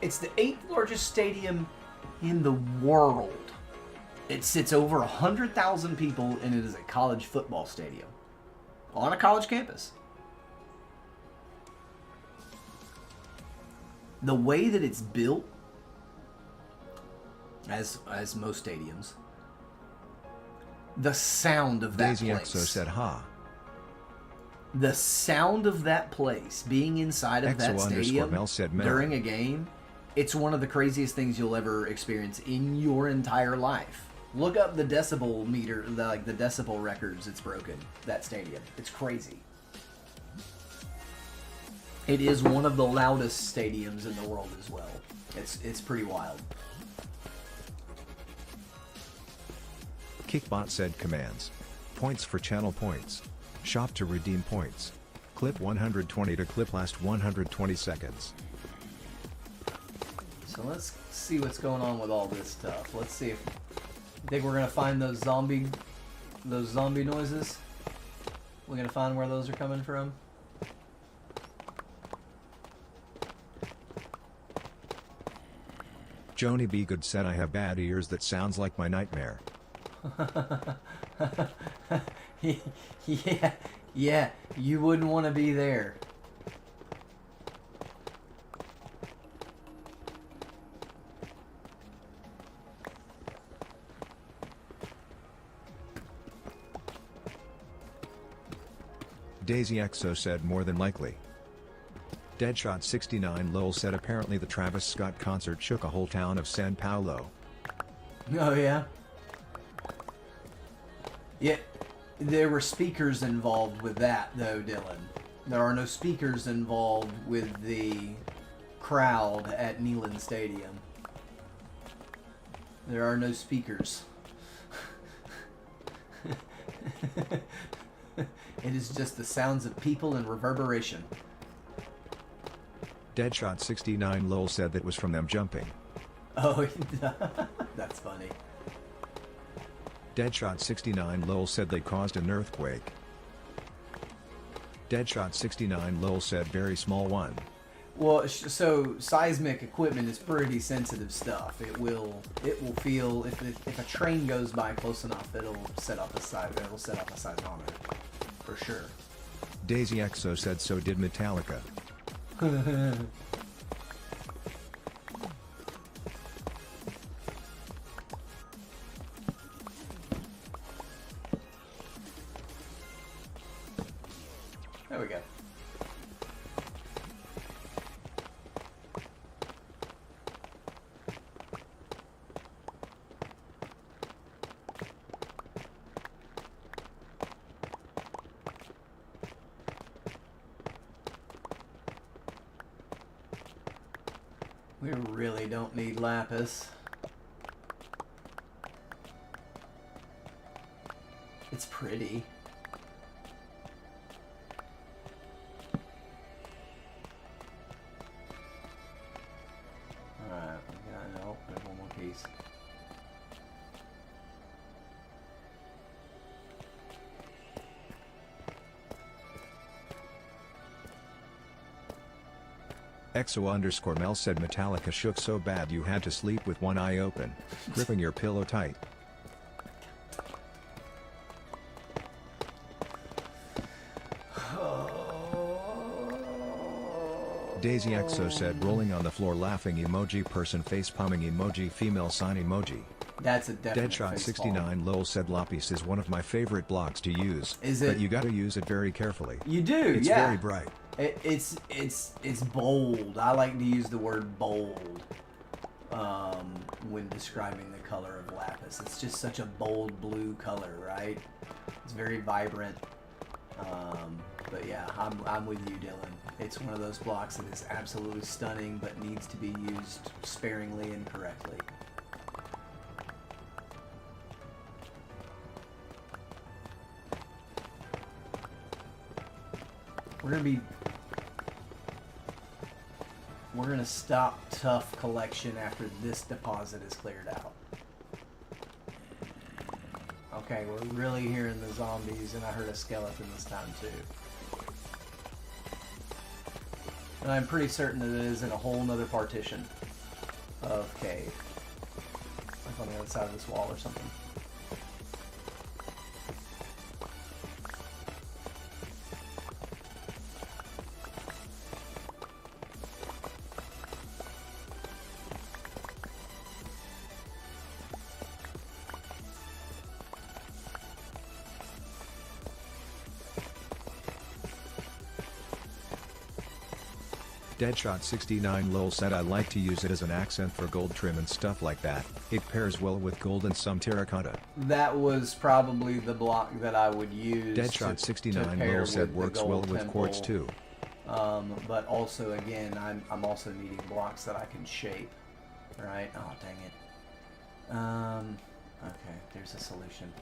it's the 8th largest stadium in the world. It sits over 100,000 people, and it is a college football stadium. On a college campus. The way that it's built, as most stadiums, the sound of that Daisy place. XO said ha. The sound of that place, being inside of that stadium XO_Mel said Mel. during a game, it's one of the craziest things you'll ever experience in your entire life. Look up the decibel meter, the decibel records it's broken, that stadium. It's crazy. It is one of the loudest stadiums in the world as well. It's pretty wild. Kickbot said commands. Points for channel points. Shop to redeem points. Clip 120 to clip last 120 seconds. So let's see what's going on with all this stuff. Let's see if think we're gonna find those zombie noises. We're gonna find where those are coming from. Joni B. Good said I have bad ears that sounds like my nightmare. yeah, you wouldn't want to be there. Daisy XO said more than likely. Deadshot 69 lol said apparently the Travis Scott concert shook a whole town of San Paulo. Oh yeah? Yeah, there were speakers involved with that, though, Dylan. There are no speakers involved with the crowd at Neyland Stadium. There are no speakers. It is just the sounds of people and reverberation. Deadshot 69 lol said that was from them jumping. Oh, that's funny. Deadshot 69 lol said they caused an earthquake. Deadshot 69 lol said very small one. Well, so seismic equipment is pretty sensitive stuff. It will feel if a train goes by close enough, it'll set off a seismometer for sure. Daisy Exo said so did Metallica. There we go. We really don't need lapis. It's pretty. Alright, we got no, there's one more piece. Exo_Mel said Metallica shook so bad you had to sleep with one eye open, gripping your pillow tight. Daisy Exo said rolling on the floor laughing emoji person face palming emoji female sign emoji. That's a definite Deadshot face 69 lol said Lapis is one of my favorite blocks to use. Is it? But you gotta use it very carefully. You do, It's yeah. very bright. It's bold. I like to use the word bold when describing the color of lapis. It's just such a bold blue color, right? It's very vibrant. But yeah, I'm with you, Dylan. It's one of those blocks that is absolutely stunning, but needs to be used sparingly and correctly. We're gonna stop Tough Collection after this deposit is cleared out. Okay, we're really hearing the zombies, and I heard a skeleton this time too. And I'm pretty certain that it is in a whole nother partition of cave. Like on the other side of this wall or something. Deadshot 69 lol said I like to use it as an accent for gold trim and stuff like that. It pairs well with gold and some terracotta. That was probably the block that I would use. Deadshot 69 lol said works well with quartz too. But also, again, I'm also needing blocks that I can shape. Right? Oh, dang it. Okay, there's a solution.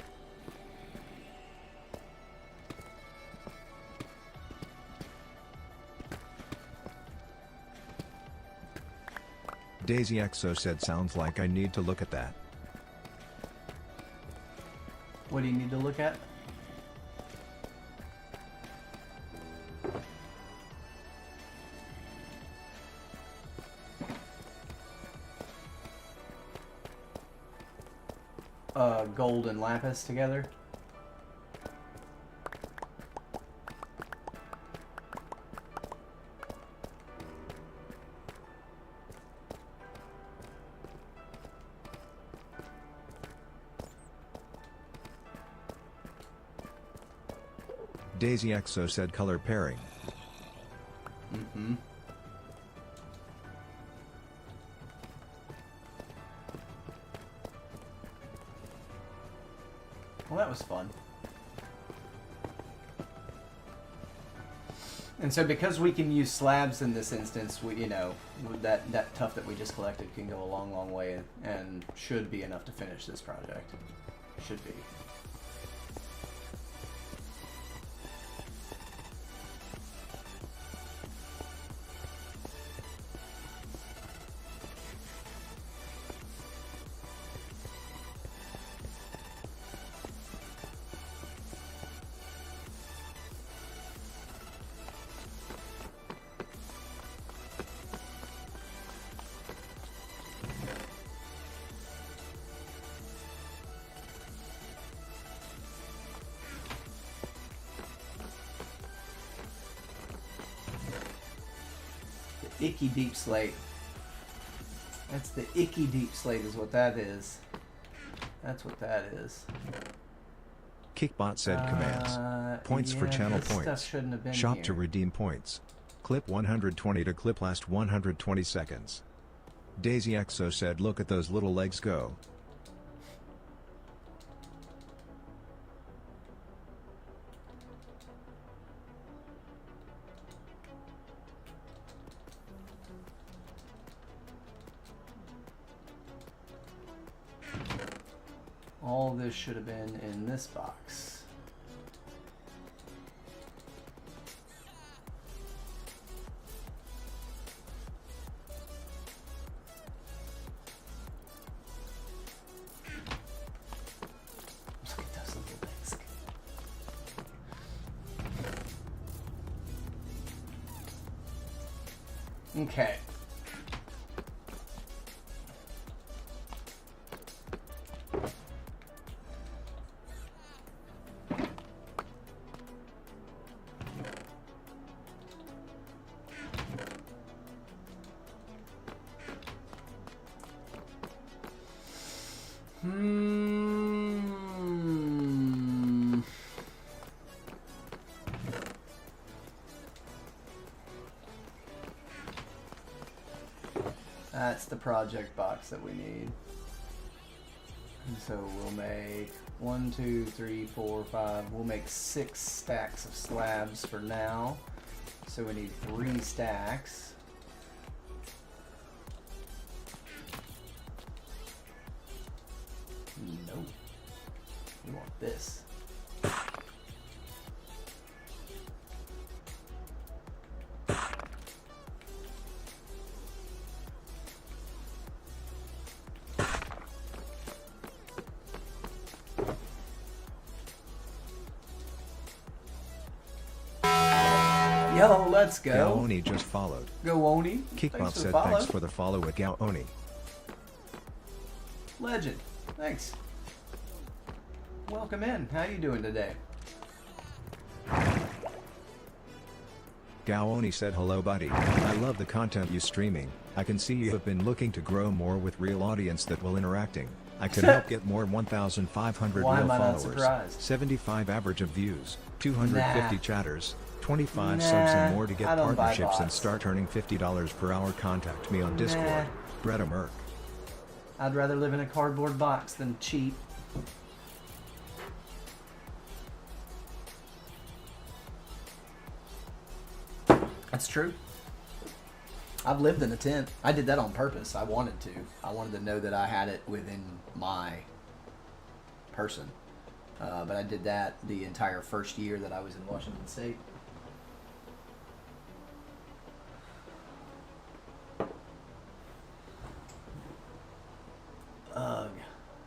Daisy Exo said sounds like I need to look at that. What do you need to look at? Gold and lapis together. Daisy Exo said color pairing. Mm-hmm. Well, that was fun. And so because we can use slabs in this instance, we, you know, that tuff that we just collected can go a long, long way and should be enough to finish this project. Should be. Icky deep slate. That's the icky deep slate is what that is. That's what that is. Kickbot said commands. Points for yeah, channel this stuff points. shouldn't have been Shop here. to redeem points. Clip 120 to clip last 120 seconds. Daisy Exo said look at those little legs go. All this should have been in this box. Look at those little legs. Okay. That's the project box that we need. And so we'll make 1, 2, 3, 4, 5. We'll make 6 stacks of slabs for now. So we need 3 stacks. No. We want this. Yo, let's go. Gaoni just followed. Go Oni. Kickbot said thanks for the follow at Gaoni. Legend. Thanks. Welcome in. How you doing today? Gaoni said hello buddy. I love the content you streaming. I can see you have been looking to grow more with real audience that will interacting. I can help get more 1,500 Why real am I not followers. surprised? 75 average of views. 250 Nah. chatters. 25 Nah, subs and more to get I don't buy partnerships and bots. start earning $50 per hour. Contact me on Discord. Nah. Bretta Merck. I'd rather live in a cardboard box than cheat. That's true. I've lived in a tent. I did that on purpose. I wanted to. I wanted to know that I had it within my person. But I did that the entire first year that I was in Washington State.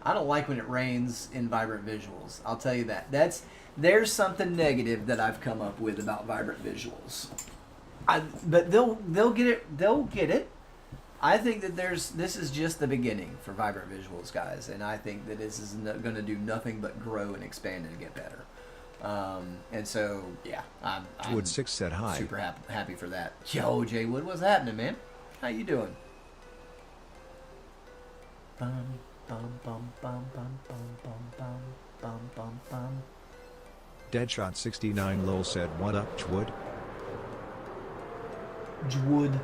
I don't like when it rains in Vibrant Visuals. I'll tell you that. There's something negative that I've come up with about Vibrant Visuals. But they'll get it. They'll get it. I think that this is just the beginning for Vibrant Visuals, guys, and I think that this is going to do nothing but grow and expand and get better. And so, yeah, I'm Wood 6 said hi. super happy for that. Yo, Jay Wood, what's happening, man? How you doing? Bum, bum, bum, bum, bum, bum, bum, bum, bum, bum, bum. Deadshot 69 lol said what up Chwood? Jwood.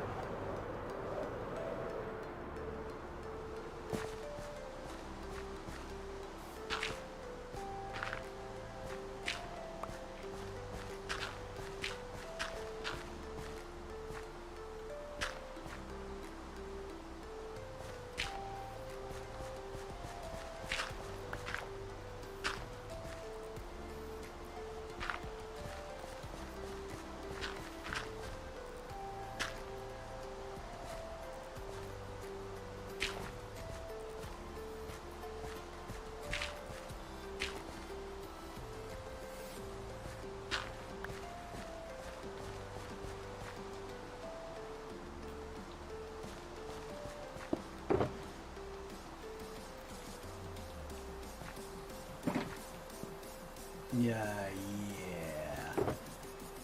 Yeah.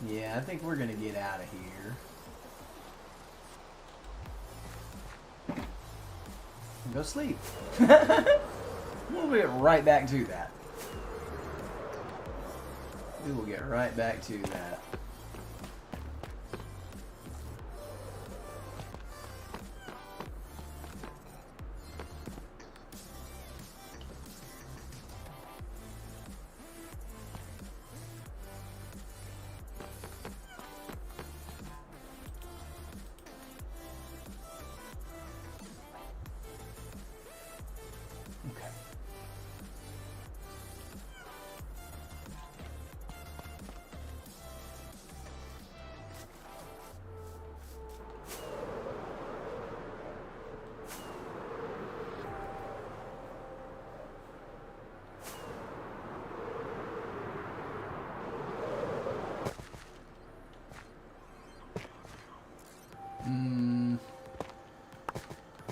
Yeah, I think we're gonna get out of here. Go sleep. We'll get right back to that. We will get right back to that. Okay.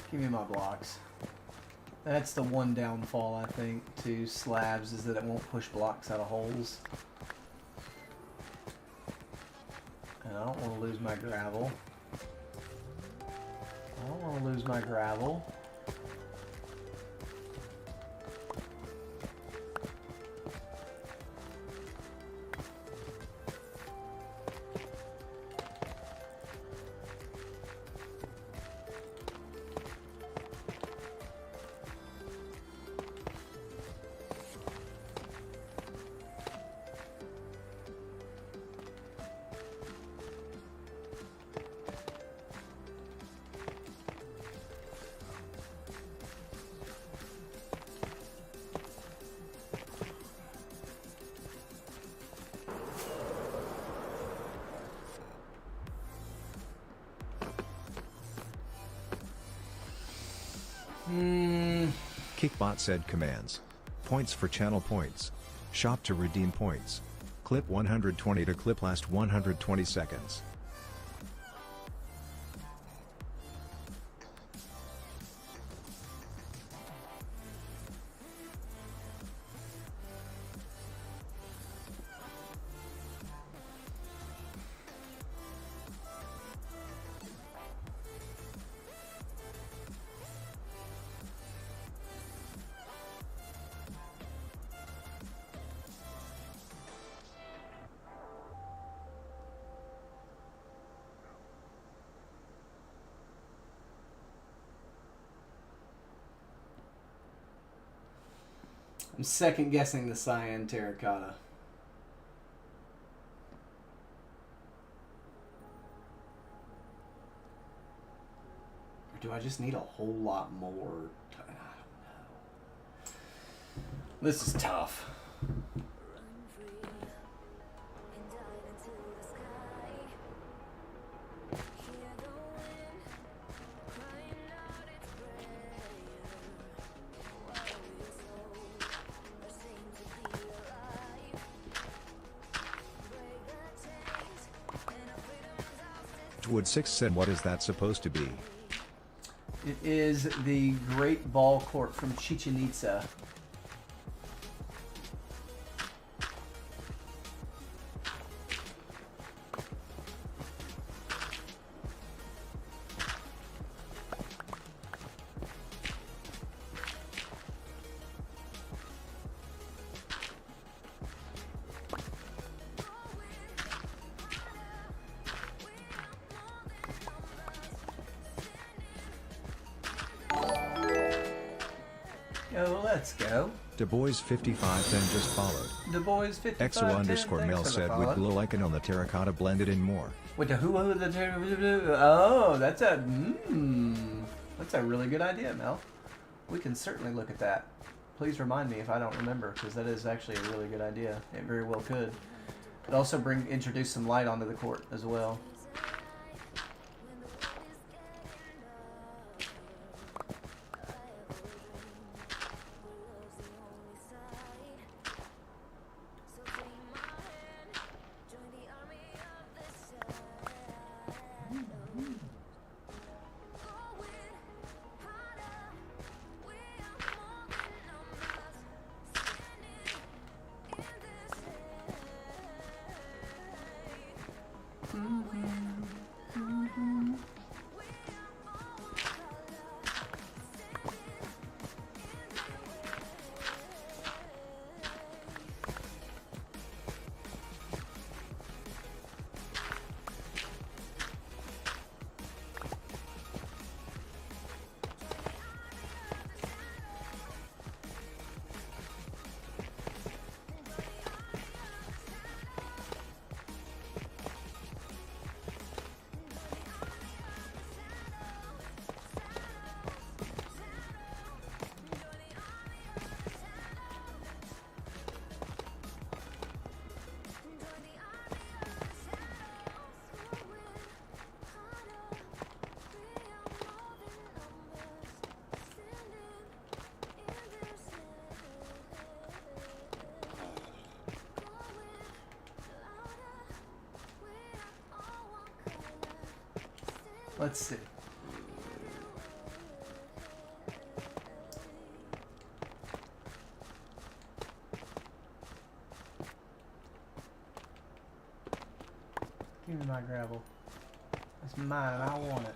Give me my blocks. That's the one downfall, I think, to slabs, is that it won't push blocks out of holes. And I don't want to lose my gravel. I don't want to lose my gravel. Kickbot said commands. Points for channel points. Shop to redeem points. Clip 120 to clip last 120 seconds. I'm second guessing the cyan terracotta. Or do I just need a whole lot more? I don't know. This is tough. Wood 6 said, what is that supposed to be? It is the Great Ball Court from Chichen Itza. Oh, let's go. Du Bois 55 then just followed. Du Bois 55. Exo underscore Mel said with glow icon on the terracotta blended in more. With the oh, that's a that's a really good idea, Mel. We can certainly look at that. Please remind me if I don't remember, because that is actually a really good idea. It very well could. It also introduce some light onto the court as well. Let's see. Give me my gravel. It's mine. I want it.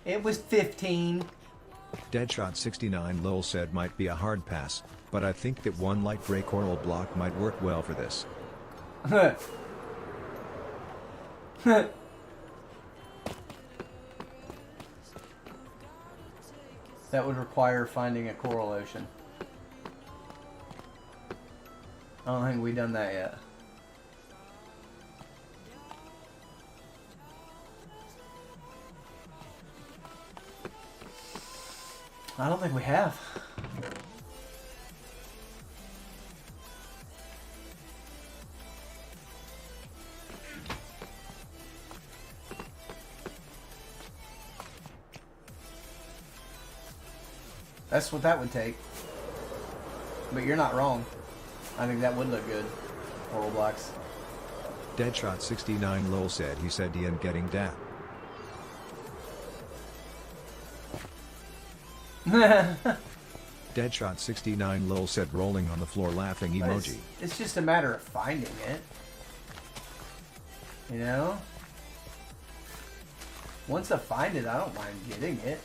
It was 15. Deadshot69 lol said might be a hard pass, but I think that one light gray coral block might work well for this. That would require finding a coral ocean. I don't think we've done that yet. I don't think we have. That's what that would take. But you're not wrong. I think that would look good. Coral blocks. Deadshot69 lol said he said he ain't getting that. Deadshot69 lol said rolling on the floor laughing emoji. It's just a matter of finding it. You know? Once I find it, I don't mind getting it.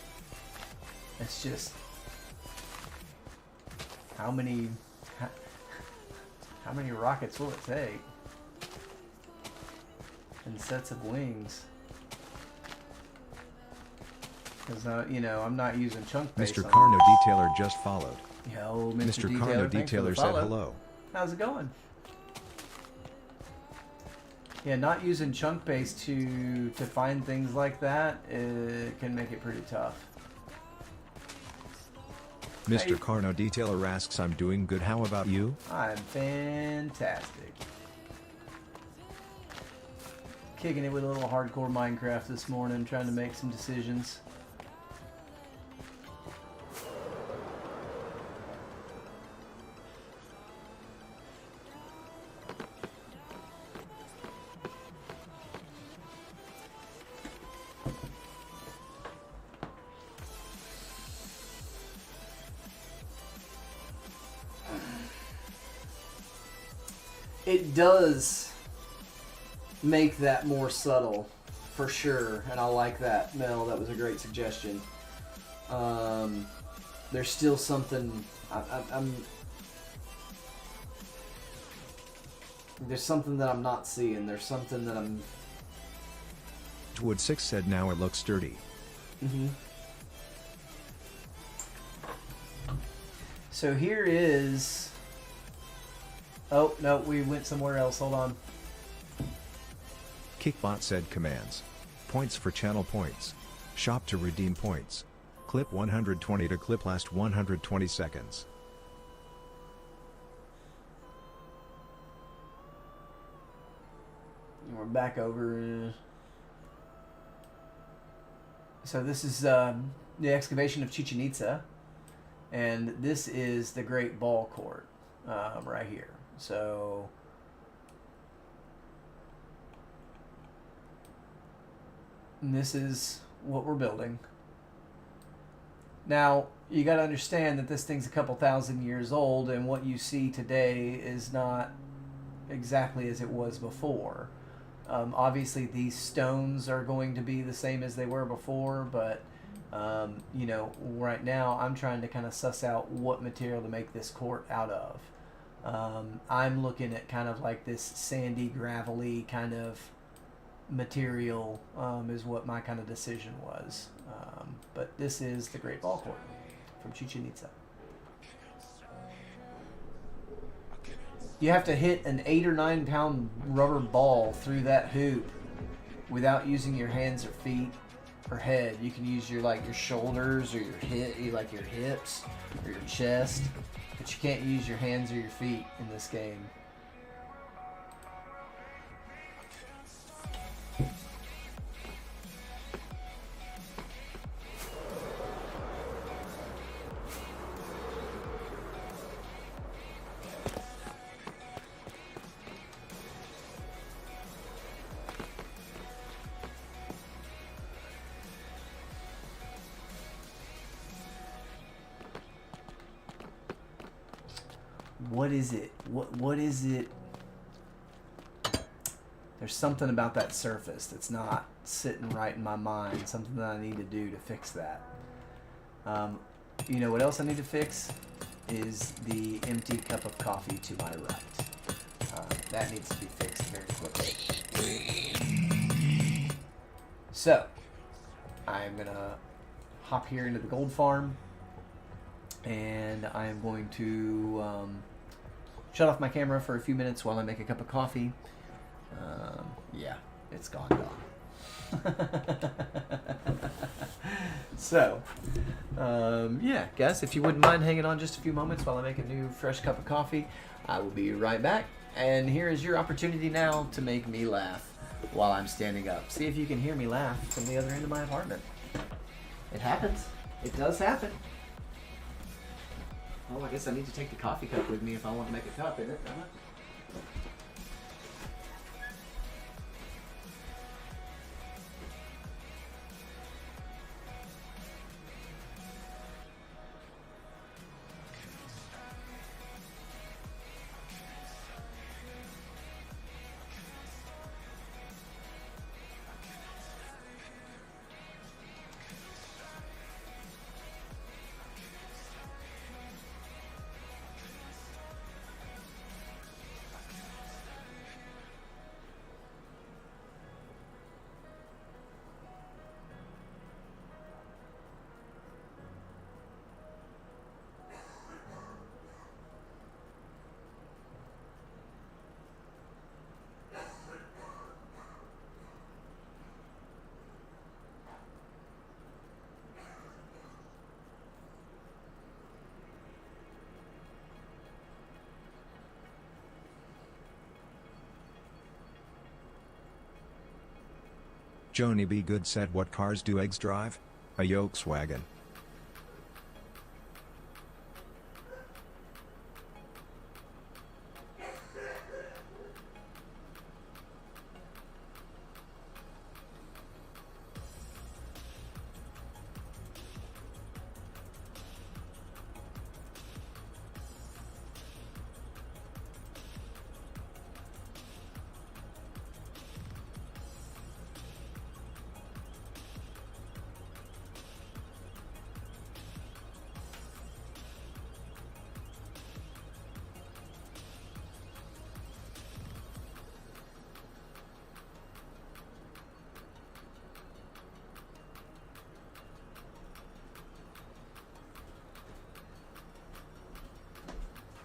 It's just how many rockets will it take? And sets of wings. Because, you know, I'm not using chunk base. Mr. Carno Detailer just followed. Yo, Mr. Carno Detailer said hello. How's it going? Yeah, not using chunk base to find things like that, it can make it pretty tough. Mr. Carno Detailer asks, I'm doing good, how about you? I'm fantastic. Kicking it with a little hardcore Minecraft this morning, trying to make some decisions. It does make that more subtle, for sure, and I like that, Mel. That was a great suggestion. There's still something. There's something that I'm not seeing. There's something that I'm. Wood6 said now it looks sturdy. So here is. Oh, no, we went somewhere else. Hold on. Kickbot said commands. Points for channel points. Shop to redeem points. Clip 120 to clip last 120 seconds. We're back over. So this is the excavation of Chichen Itza. And this is the Great Ball Court right here. So this is what we're building. Now, you got to understand that this thing's a couple thousand years old, and what you see today is not exactly as it was before. Obviously, these stones are going to be the same as they were before, but you know, right now I'm trying to kind of suss out what material to make this court out of. I'm looking at kind of like this sandy, gravelly kind of material is what my kind of decision was. But this is the Great Ball Court from Chichen Itza. You have to hit an 8 or 9 pound rubber ball through that hoop without using your hands or feet or head. You can use your your shoulders or your hips or your chest. But you can't use your hands or your feet in this game. What is it? What is it? There's something about that surface that's not sitting right in my mind. Something that I need to do to fix that. You know what else I need to fix? Is the empty cup of coffee to my right. That needs to be fixed very quickly. So, I'm going to hop here into the gold farm. And I am going to shut off my camera for a few minutes while I make a cup of coffee. Yeah, it's gone. So, yeah, guys, if you wouldn't mind hanging on just a few moments while I make a new fresh cup of coffee, I will be right back. And here is your opportunity now to make me laugh while I'm standing up. See if you can hear me laugh from the other end of my apartment. It happens. It does happen. Well, I guess I need to take the coffee cup with me if I want to make a cup in it. Joni B. Good said, what cars do eggs drive? A Volkswagen.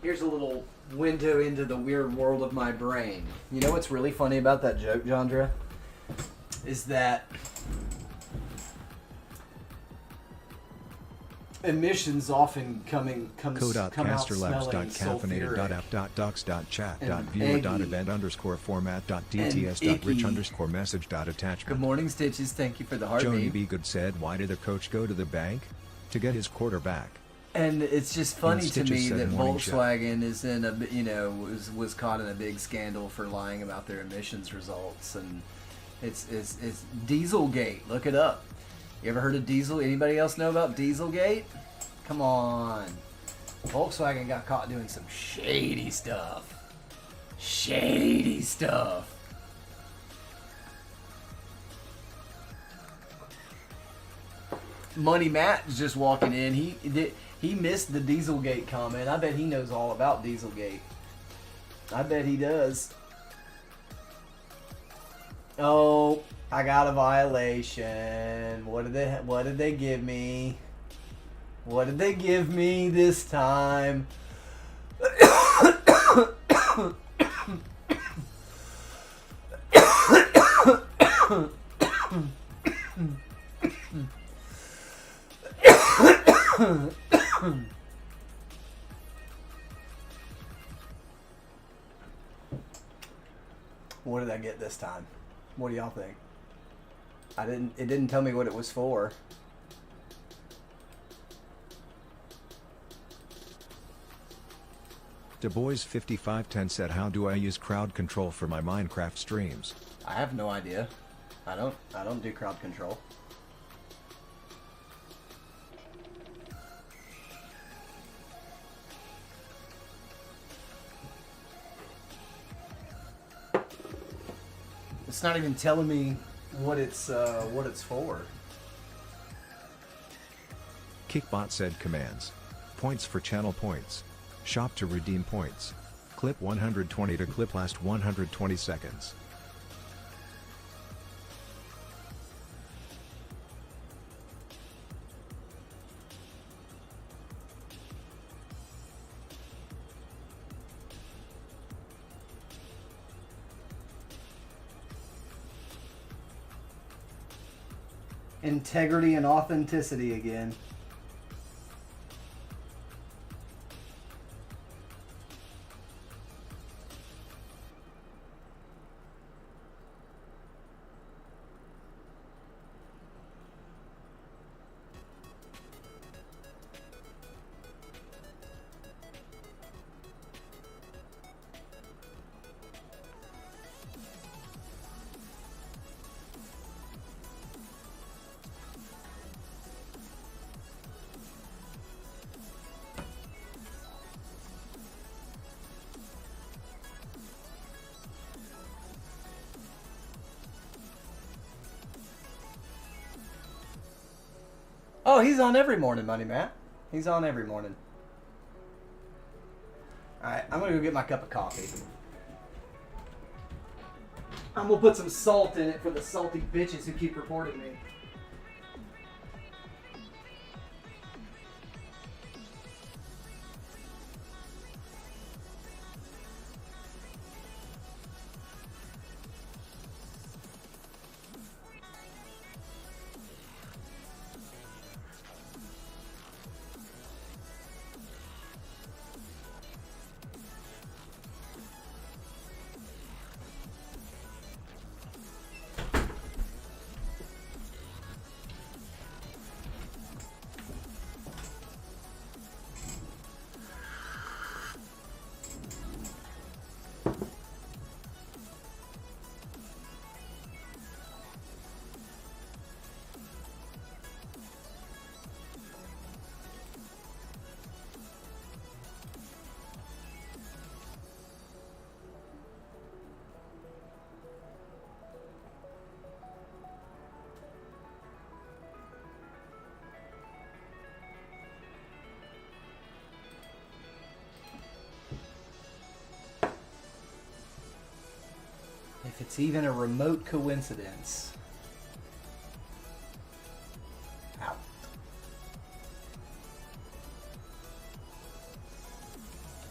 Here's a little window into the weird world of my brain. You know what's really funny about that joke, Jandra? Is that emissions often come out smelling sulfuric.caster.docs.chat.viewer.event_format.dts.rich_message.attachment. Good morning, Stitches. Thank you for the heartbeat. Joni B. Good said, why did the coach go to the bank? To get his quarterback. And it's just funny to me that Volkswagen show. is in a, was caught in a big scandal for lying about their emissions results, and it's Dieselgate. Look it up. You ever heard of Diesel? Anybody else know about Dieselgate? Come on. Volkswagen got caught doing some shady stuff. Shady stuff. Money Matt is just walking in. He missed the Dieselgate comment. I bet he knows all about Dieselgate. I bet he does. Oh, I got a violation. What did they give me? What did they give me this time? What did I get this time? What do y'all think? It didn't tell me what it was for. Du Bois 5510 said, how do I use crowd control for my Minecraft streams? I have no idea. I don't do crowd control. It's not even telling me what it's for. Kickbot said commands. Points for channel points. Shop to redeem points. Clip 120 to clip last 120 seconds. Integrity and authenticity again. Oh, he's on every morning, Money Matt. He's on every morning. Alright, I'm gonna go get my cup of coffee. I'm gonna put some salt in it for the salty bitches who keep reporting me. If it's even a remote coincidence. Ow.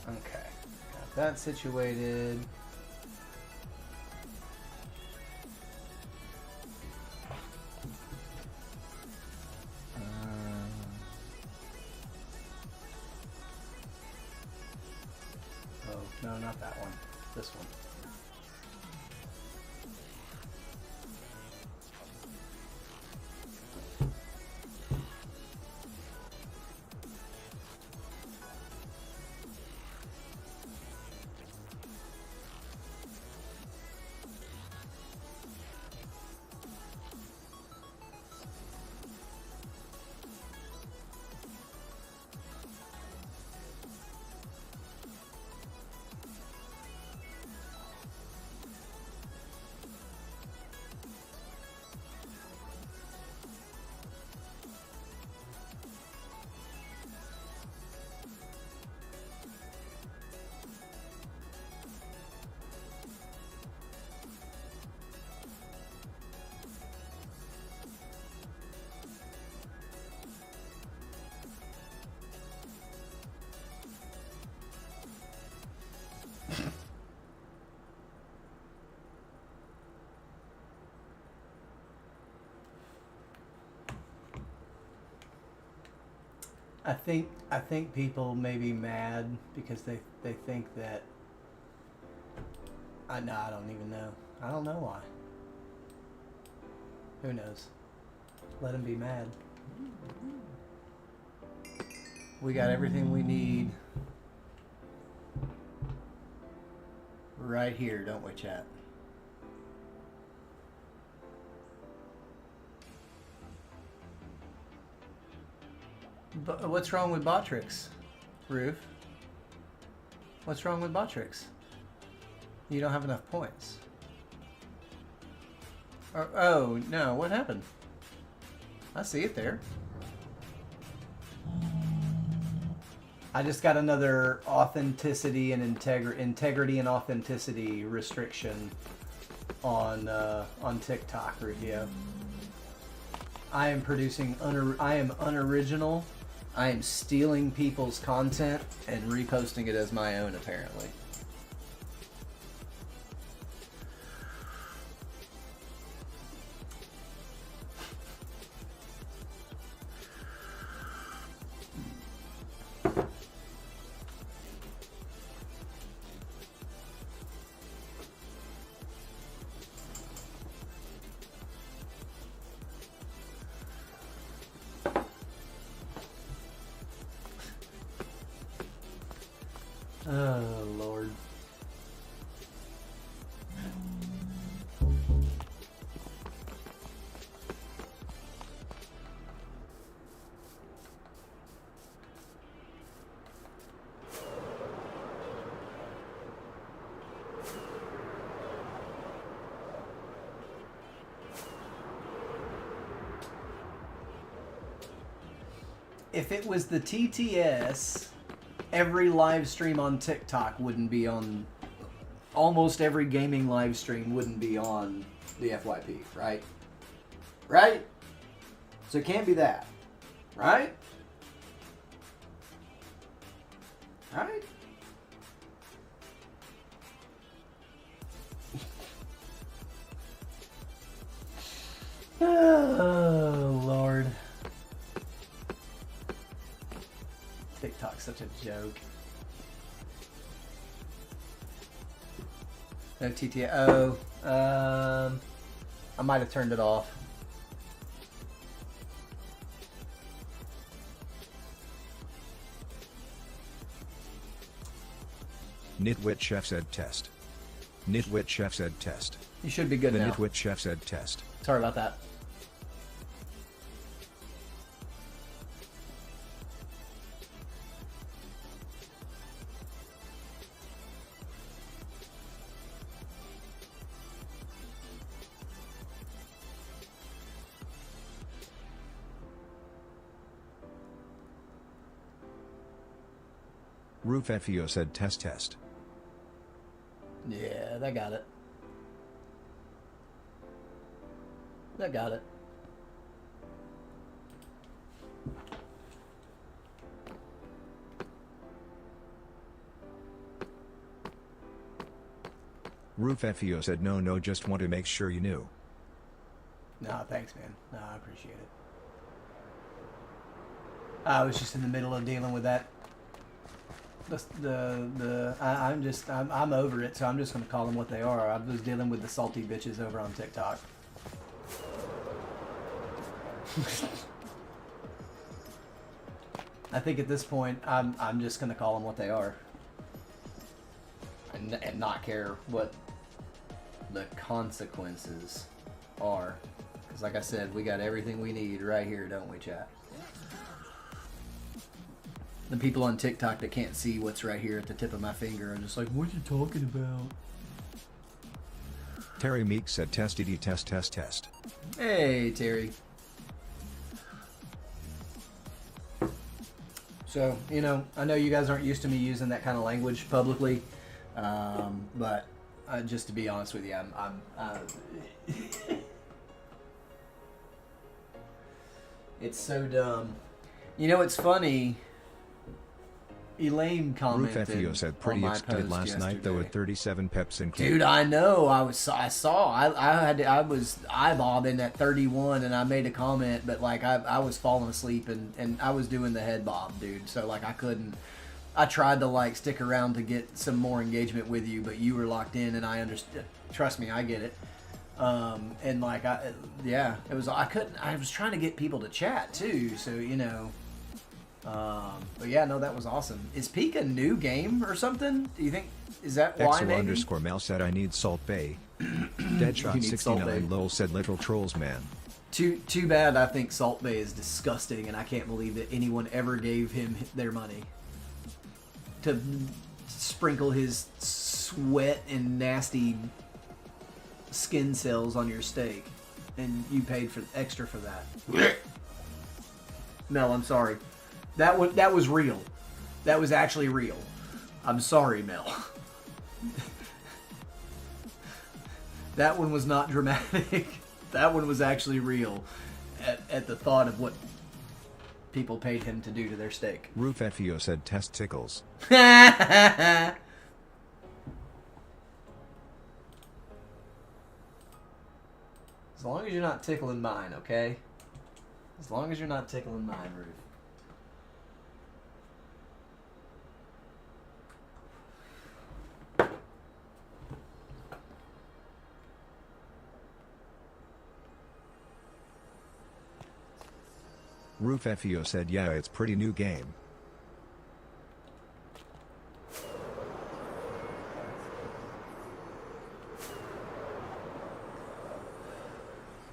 Okay. Got that situated. Oh, no, not that one. This one. I think people may be mad because they think that I don't even know. I don't know why. Who knows? Let them be mad. We got everything we need right here, don't we, chat? But what's wrong with Botrix, Roof? What's wrong with Botrix? You don't have enough points. Oh, no, what happened? I see it there. I just got another authenticity and integrity and authenticity restriction on TikTok review. I am producing I am unoriginal. I am stealing people's content and reposting it as my own, apparently. Oh, Lord. If it was the TTS, every live stream on TikTok wouldn't be on. Almost every gaming live stream wouldn't be on the FYP, right? Right? So it can't be that, right? Right? Oh, Lord. TikTok's such a joke. No TTO. Oh, I might have turned it off. Nitwit Chef said test. Nitwit Chef said test. You should be good the now. Nitwit Chef said test. Sorry about that. Roof FEO said test. Yeah, that got it. That got it. Roof FEO said no, just want to make sure you knew. No, thanks, man. No, I appreciate it. I was just in the middle of dealing with that. I'm over it, so I'm just gonna call them what they are. I was dealing with the salty bitches over on TikTok. I think at this point, I'm just gonna call them what they are, and not care what the consequences are. Because, like I said, we got everything we need right here, don't we, chat? The people on TikTok that can't see what's right here at the tip of my finger are just like, what are you talking about? Terry Meek said testedy test. Hey, Terry. So, you know, I know you guys aren't used to me using that kind of language publicly, but just to be honest with you, it's so dumb. You know, it's funny. Elaine commented. Roof FEO said pretty excited last yesterday. night though with 37 peps included. Dude, I know. I was eyeballing at 31 and I made a comment, but like I was falling asleep and I was doing the head bob, dude. So like I tried to like stick around to get some more engagement with you, but you were locked in and I understood. Trust me, I get it. And like I was trying to get people to chat too, so you know. But yeah, no, that was awesome. Is Peak a new game or something? Do you think, is that why XO maybe? _ Mel said I need Salt Bay. Deadshot 69 lol said literal trolls man. Too bad. I think Salt Bay is disgusting and I can't believe that anyone ever gave him their money to sprinkle his sweat and nasty skin cells on your steak. and you paid for extra for that. Mel, I'm sorry. That was real. That was actually real. I'm sorry, Mel. That one was not dramatic. That one was actually real at the thought of what people paid him to do to their steak. Roof FEO said testicles. As long as you're not tickling mine, okay? As long as you're not tickling mine, Roof. Roof FEO said yeah, it's pretty new game.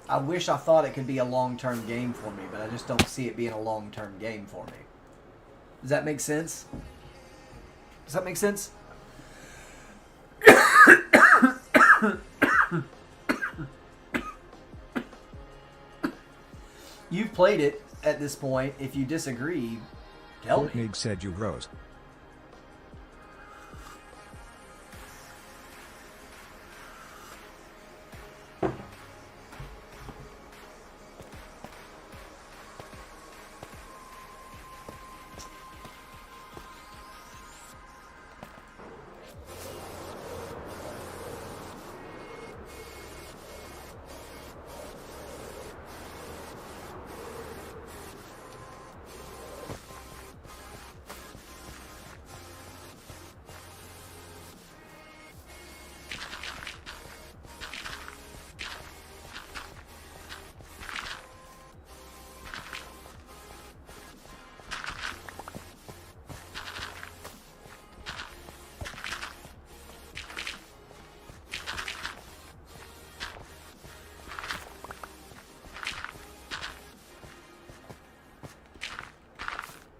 I wish I thought it could be a long-term game for me, but I just don't see it being a long-term game for me. Does that make sense? Does that make sense? You've played it at this point. If you disagree, tell me. Fortnite said you gross.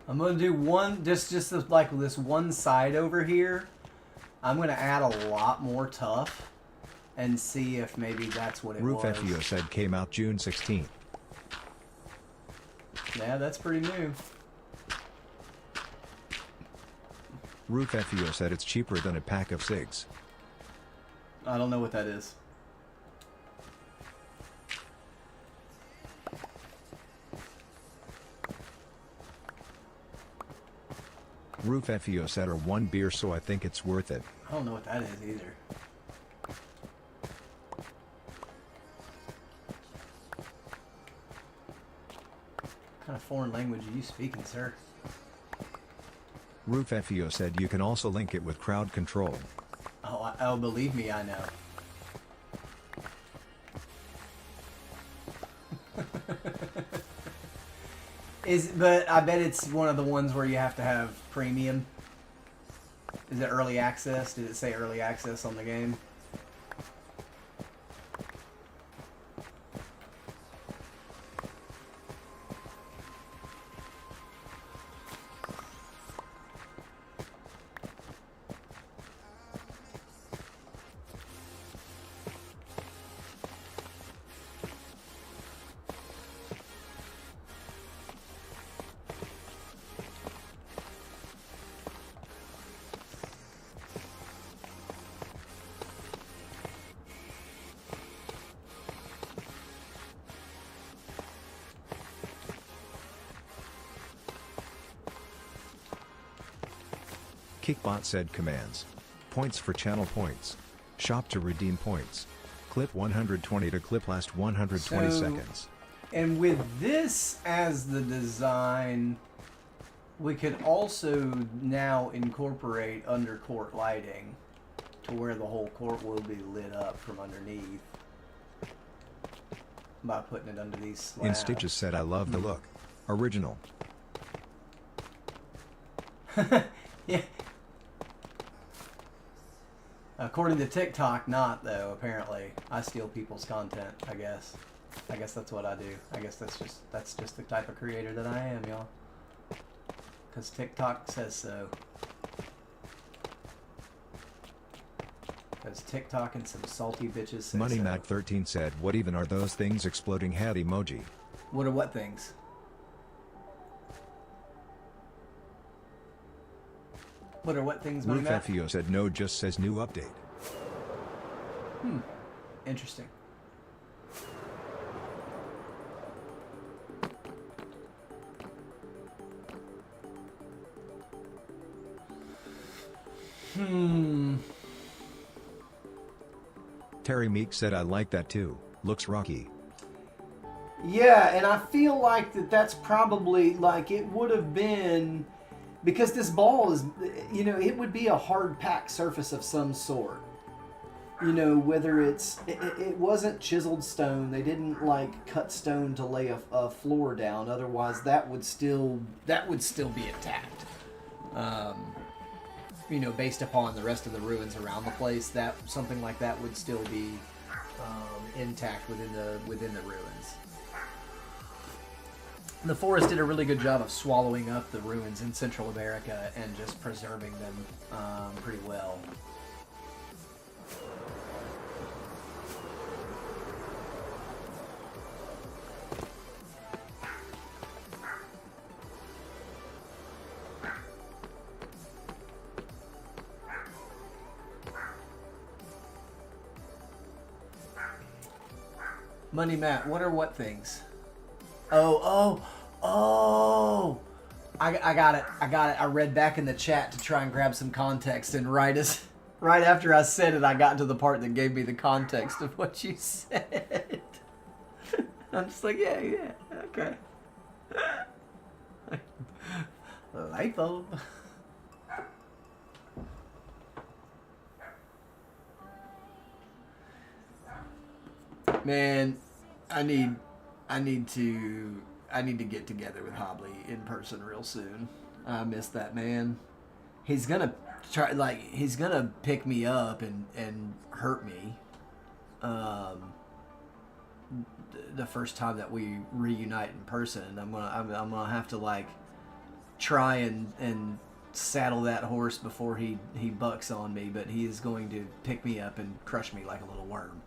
I'm gonna do one, just like this one side over here. I'm gonna add a lot more tough and see if maybe that's what it Roof was. FEO said came out June 16th. Yeah, that's pretty new. Roof FEO said it's cheaper than a pack of cigs. I don't know what that is. Roof FEO said or one beer, so I think it's worth it. I don't know what that is either. What kind of foreign language are you speaking, sir? Roof FEO said you can also link it with crowd control. Oh, believe me, I know. But I bet it's one of the ones where you have to have premium. Is it early access? Did it say early access on the game? Kickbot said commands. Points for channel points. Shop to redeem points. Clip 120 to clip last 120 seconds. And with this as the design, we could also now incorporate undercourt lighting to where the whole court will be lit up from underneath by putting it under these slabs. In Stitches said I love the look. Original. Yeah. According to TikTok, not though. Apparently, I steal people's content. I guess that's what I do. I guess that's just the type of creator that I am, y'all. Because TikTok says so. That's TikTok and some salty bitches. Say Money so. Matt 13 said, what even are those things exploding hat emoji? What are what things? What are what things, Money Roof Matt? FEO said no, just says new update. Interesting. Terry Meek said I like that too. Looks rocky. Yeah, and I feel like that's probably like it would have been because this ball is, you know, it would be a hard packed surface of some sort. You know, whether it wasn't chiseled stone, they didn't like cut stone to lay a floor down. Otherwise, that would still be intact. You know, based upon the rest of the ruins around the place, that something like that would still be intact within the ruins. The forest did a really good job of swallowing up the ruins in Central America and just preserving them pretty well. Money Matt, what are what things? Oh! I got it. I read back in the chat to try and grab some context, and right after I said it, I got to the part that gave me the context of what you said. I'm just like, yeah, okay. Light bulb. Man, I need to get together with Hobley in person real soon. I miss that man. He's gonna pick me up and hurt me. The first time that we reunite in person, I'm gonna have to like try and saddle that horse before he bucks on me. But he is going to pick me up and crush me like a little worm.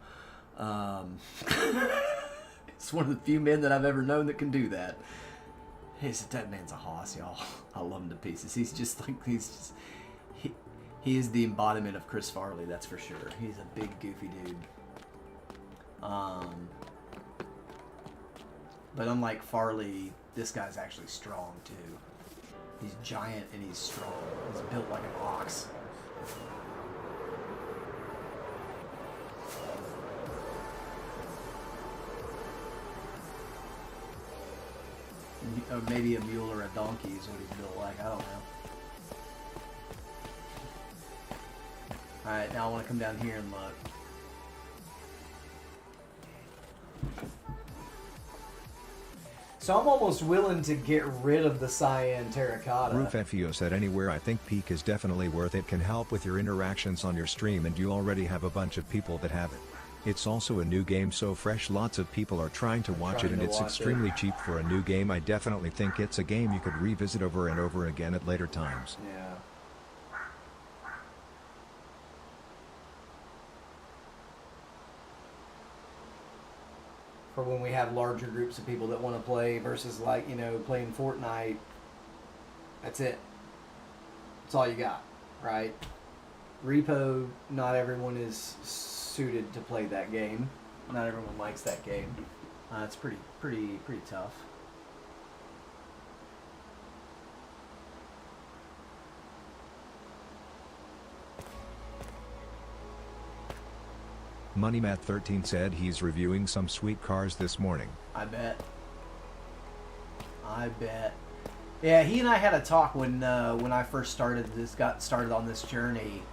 It's one of the few men that I've ever known that can do that. That man's a hoss, y'all. I love him to pieces. He is the embodiment of Chris Farley, that's for sure. He's a big goofy dude. But unlike Farley, this guy's actually strong too. He's giant and he's strong. He's built like an ox. Or maybe a mule or a donkey is what he's built like. I don't know. Alright, now I want to come down here and look. So I'm almost willing to get rid of the cyan terracotta. Roof FEO said anywhere I think Peak is definitely worth it, can help with your interactions on your stream, and you already have a bunch of people that have it. It's also a new game, so fresh, lots of people are trying to watch it, and it's extremely cheap for a new game. I definitely think it's a game you could revisit over and over again at later times. Yeah. For when we have larger groups of people that want to play versus, like, you know, playing Fortnite. That's it. That's all you got, right? Repo, not everyone is suited to play that game. Not everyone likes that game. It's pretty tough. MoneyMatt13 said he's reviewing some sweet cars this morning. I bet. Yeah, he and I had a talk when I first got started on this journey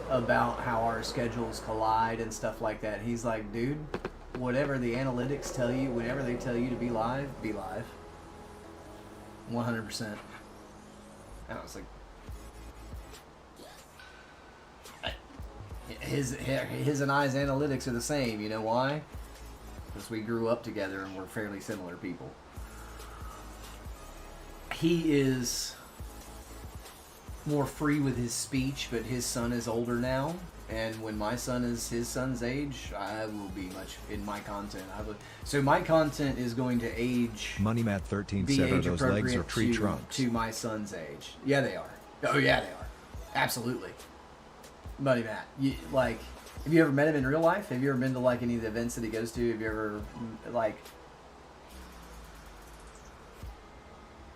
about how our schedules collide and stuff like that. He's like, dude, whatever the analytics tell you, whenever they tell you to be live, be live. 100%. And I was like, his and I's analytics are the same. You know why? Because we grew up together and we're fairly similar people. He is more free with his speech, but his son is older now, And when my son is his son's age, I will be much in my content. So my content is going to age. MoneyMatt13 be said, "Are age those legs or appropriate tree trunks?" to my son's age. Yeah, they are. Oh yeah, they are. Absolutely. Buddy Matt, have you ever met him in real life? Have you ever been to like any of the events that he goes to? Have you ever like?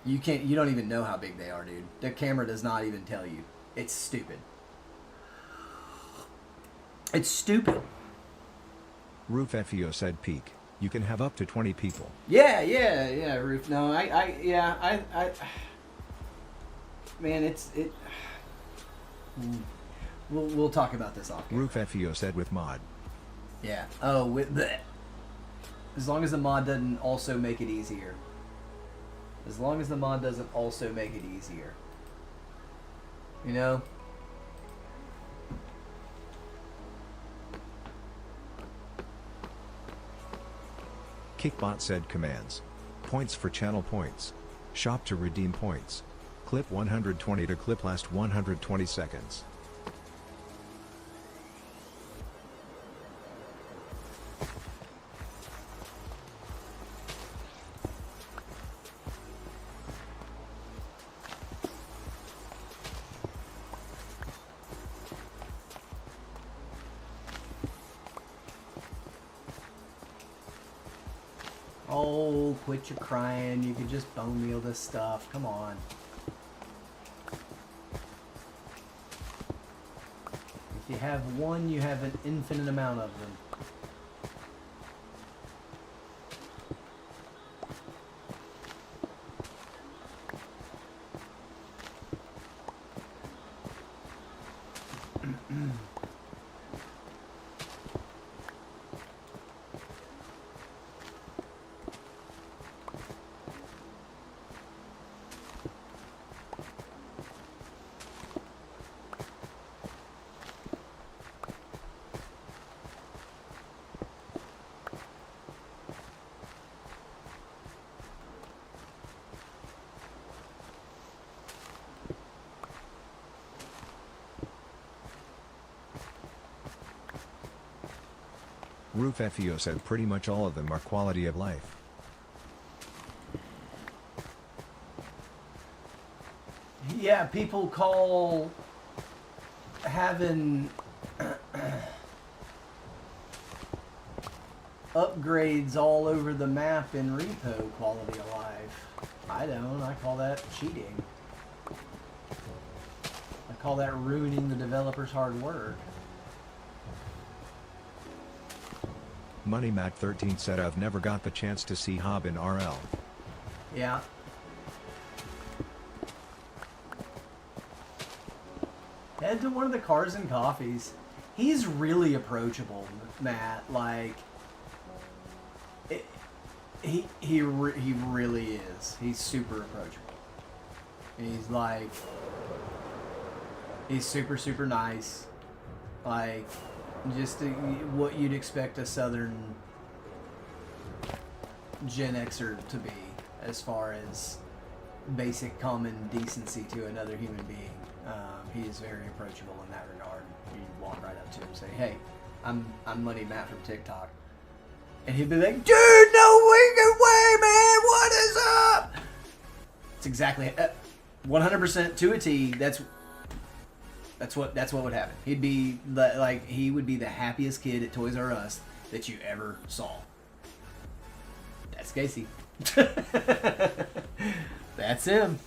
You don't even know how big they are, dude. The camera does not even tell you. It's stupid. It's stupid. Roof FEO said, "Peak. You can have up to 20 people." Yeah, Roof. No, man, it. We'll talk about this off camera. Roof FEO said, "With mod." Yeah. Oh, with that. As long as the mod doesn't also make it easier. As long as the mod doesn't also make it easier. You know? Kickbot said, "Commands. Points for channel points. Shop to redeem points. Clip 120 to clip last 120 seconds." Oh, quit your crying. You could just bone meal this stuff. Come on. If you have one, you have an infinite amount of them. Roof FEO said, "Pretty much all of them are quality of life." Yeah, people call having upgrades all over the map in repo quality of life. I don't. I call that cheating. I call that ruining the developer's hard work. MoneyMatt13 said, "I've never got the chance to see Hob in RL." Yeah. Head to one of the Cars and Coffees. He's really approachable, Matt. Like, he really is. He's super approachable. He's like, he's super nice. Like, just what you'd expect a Southern Gen Xer to be, as far as basic common decency to another human being. He is very approachable in that regard. You walk right up to him and say, "Hey, I'm Money Matt from TikTok," and he'd be like, "Dude, no way, man! What is up?" It's exactly 100% to a T. That's what would happen. He'd be he would be the happiest kid at Toys R Us that you ever saw. That's Casey. That's him.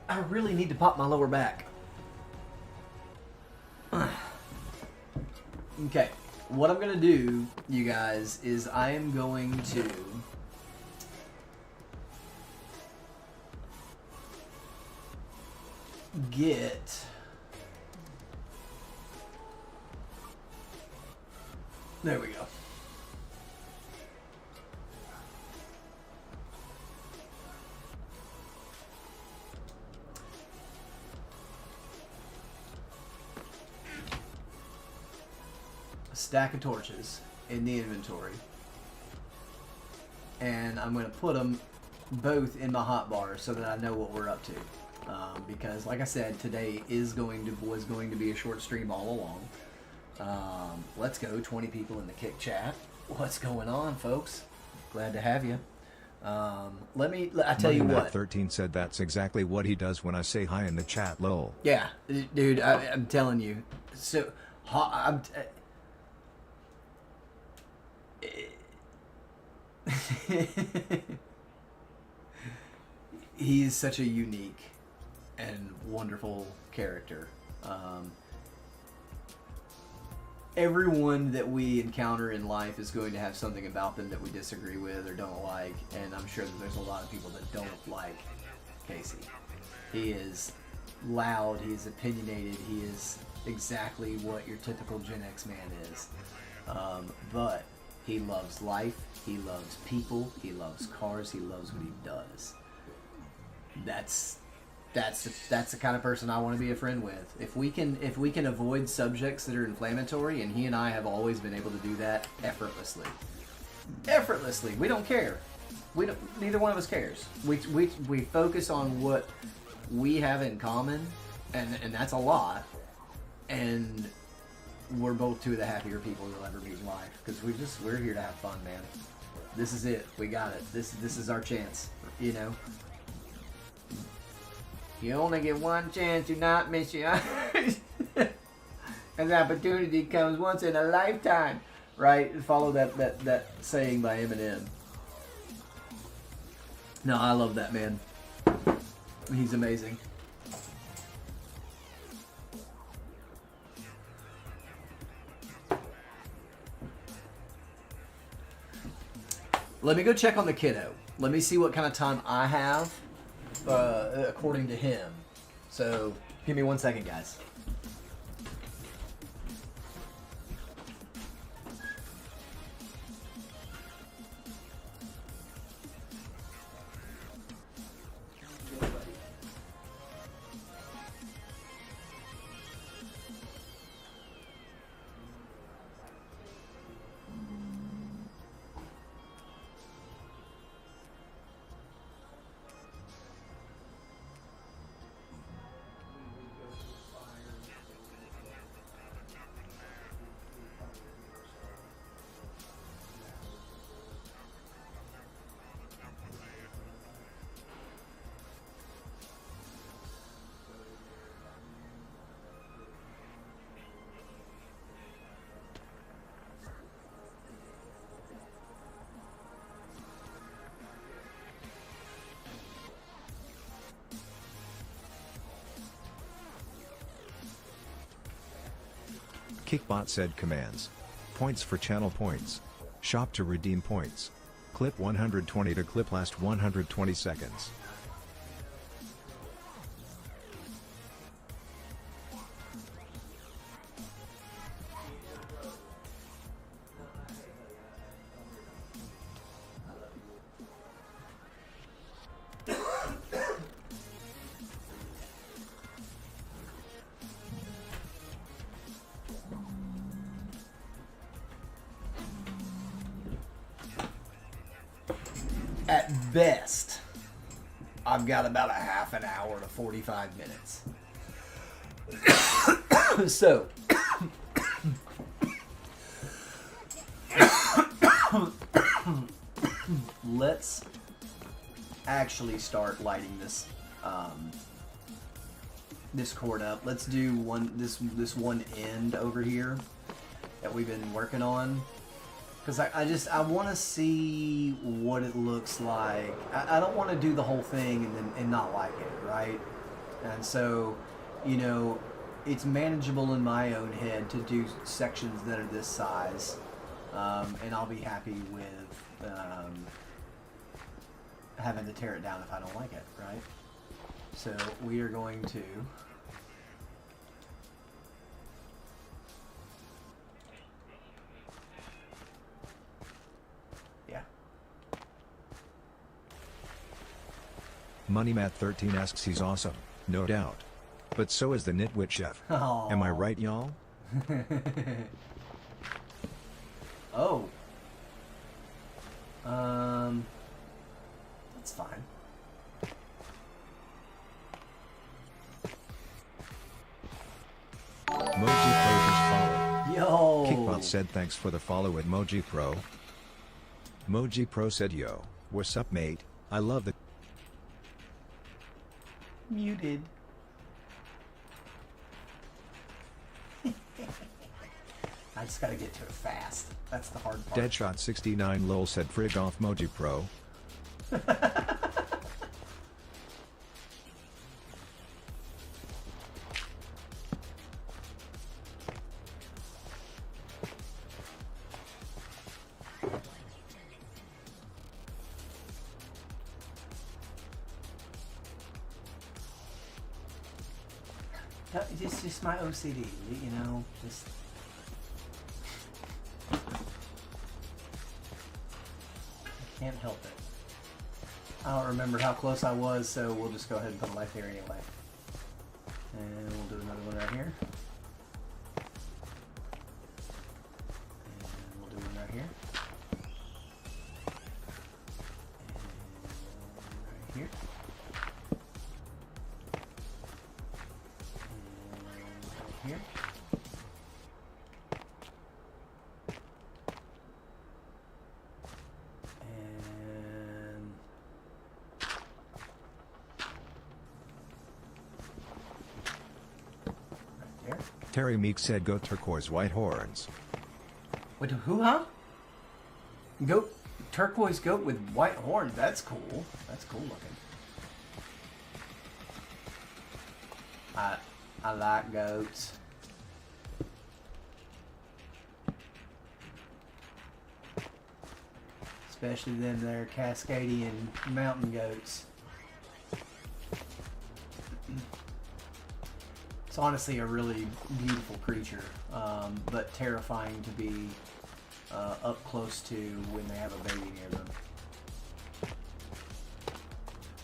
I really need to pop my lower back. Okay, what I'm gonna do, you guys, is I am going to get there we go. stack of torches in the inventory, and I'm going to put them both in my hotbar so that I know what we're up to. Because, like I said, today was going to be a short stream all along. Let's go, 20 people in the Kick chat. What's going on, folks? Glad to have you. I tell you what. 13 said that's exactly what he does when I say hi in the chat, lol. Yeah, dude, I'm telling you. So, he is such a unique and wonderful character. Everyone that we encounter in life is going to have something about them that we disagree with or don't like, and I'm sure that there's a lot of people that don't like Casey. He is loud, he is opinionated, he is exactly what your typical Gen X man is. But he loves life, he loves people, he loves cars, he loves what he does. That's the kind of person I want to be a friend with. If we can avoid subjects that are inflammatory, and he and I have always been able to do that effortlessly. Effortlessly, we don't care. Neither one of us cares. We focus on what we have in common, and that's a lot. And we're both two of the happier people you'll ever meet in life, because we're here to have fun, man. This is it. We got it. This is our chance. You know. You only get one chance, do not miss your an opportunity comes once in a lifetime. Right? Follow that saying by Eminem. No, I love that man. He's amazing. Let me go check on the kiddo. Let me see what kind of time I have. According to him. So, give me 1 second, guys. Kickbot said commands. Points for channel points. Shop to redeem points. Clip 120 to clip last 120 seconds. At best, I've got about a half an hour to 45 minutes. So, let's actually start lighting this this cord up. Let's do this one end over here that we've been working on. Because I want to see what it looks like. I don't want to do the whole thing and not like it, right? And so, you know, it's manageable in my own head to do sections that are this size. And I'll be happy with having to tear it down if I don't like it, right? So we are going to... MoneyMatt13 asks he's awesome, no doubt. But so is the Nitwit Chef. Aww. Am I right, y'all? Oh. That's fine. Moji Pro just followed. Yo. Kickbot said thanks for the follow at Moji Pro. Moji Pro said yo, what's up mate, I love the... Muted. I just gotta get to it fast. That's the hard part. Deadshot69 lol said frig off Moji Pro. It's just my OCD, you know, just... I can't help it. I don't remember how close I was, so we'll just go ahead and put a life here anyway. And we'll do another one right here. And we'll do one right here. And right here. And right here. Terry Meek said go turquoise white horns. Wait, who, huh? Goat, turquoise goat with white horns. That's cool. That's cool looking. I like goats. Especially them there Cascadian mountain goats. It's honestly a really beautiful creature, but terrifying to be up close to when they have a baby near them.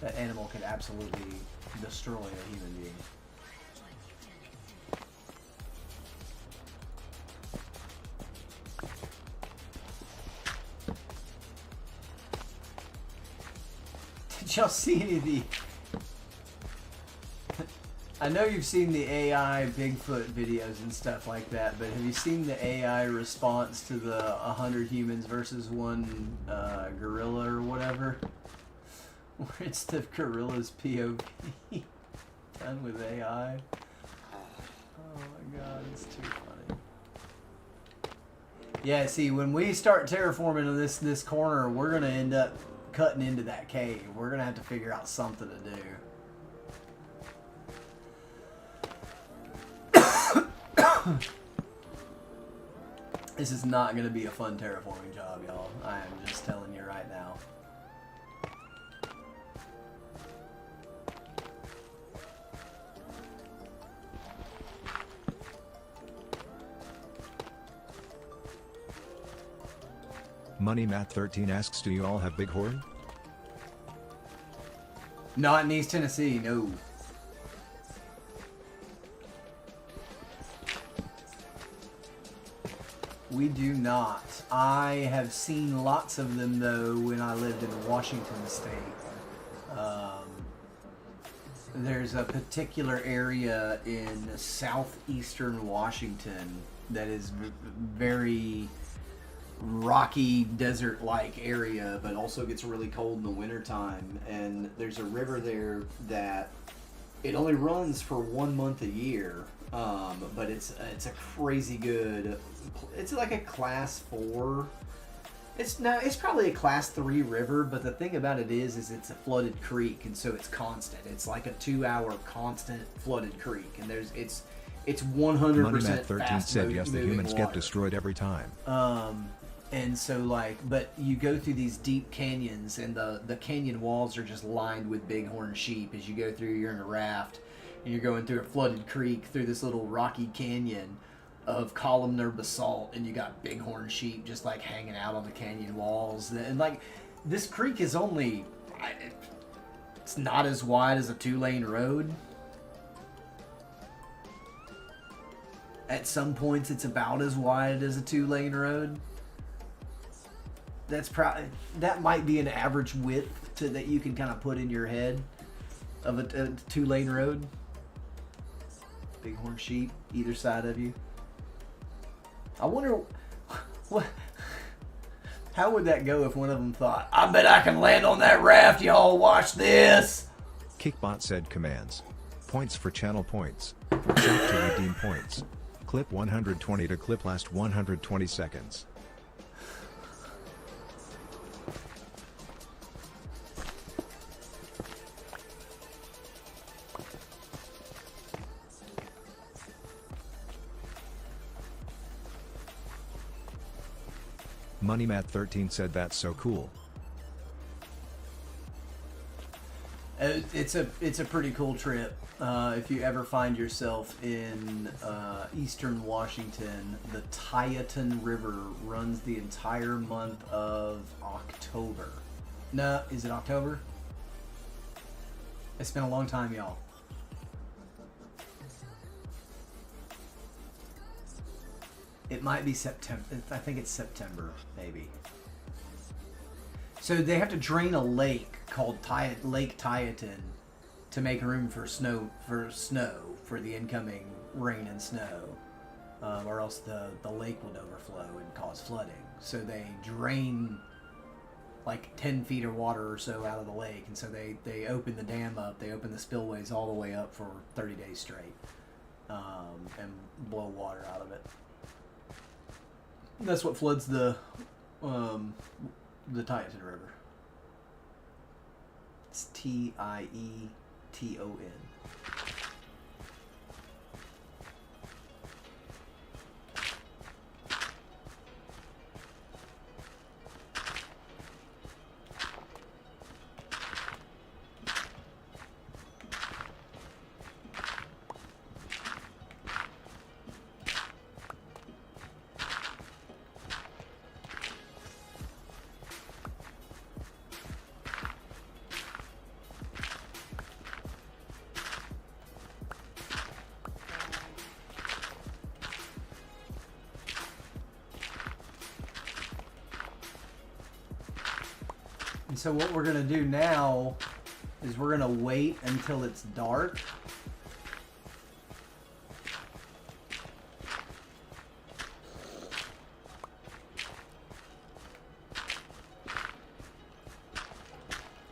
That animal could absolutely destroy a human being. Did y'all see any of the... I know you've seen the AI Bigfoot videos and stuff like that, but have you seen the AI response to the 100 humans versus one gorilla or whatever? Where it's the gorilla's POV done with AI. Oh my god, it's too funny. Yeah, see, when we start terraforming in this corner, we're gonna end up cutting into that cave. We're gonna have to figure out something to do. This is not going to be a fun terraforming job, y'all. I am just telling you right now. Money Matt 13 asks, do you all have bighorn? Not in East Tennessee, no. We do not. I have seen lots of them, though, when I lived in Washington State. There's a particular area in southeastern Washington that is very rocky, desert-like area, but also gets really cold in the wintertime. And there's a river there that it only runs for 1 month a year. But it's a crazy good. It's like a class 4. It's probably a class 3 river, but the thing about it is it's a flooded creek, and so it's constant. It's like a 2-hour constant flooded creek, and it's 100% Money Matt 13 fast said yes, the humans water. get destroyed every time. And so like, but you go through these deep canyons, and the canyon walls are just lined with bighorn sheep. As you go through, you're in a raft. And you're going through a flooded creek through this little rocky canyon of columnar basalt, and you got bighorn sheep just like hanging out on the canyon walls. And like, this creek is only, it's not as wide as a 2-lane road. At some points it's about as wide as a 2-lane road. that's probably, that might be an average width that you can kind of put in your head of a 2-lane road. Bighorn sheep either side of you. I wonder what. How would that go if one of them thought, "I bet I can land on that raft. Y'all watch this." Kickbot said commands. Points for channel points. Shop to redeem points. Clip 120 to clip last 120 seconds. MoneyMat13 said that's so cool. It's a pretty cool trip. If you ever find yourself in eastern Washington, the Tieton River runs the entire month of October. No, is it October? It's been a long time, y'all. It might be September. I think it's September, maybe. So they have to drain a lake called Lake Tieton to make room for snow for the incoming rain and snow, or else the lake would overflow and cause flooding. So they drain like 10 feet of water or so out of the lake, and so they open the dam up. They open the spillways all the way up for 30 days straight, and blow water out of it. That's what floods the Tieton River. It's Tieton. And so what we're going to do now is we're going to wait until it's dark.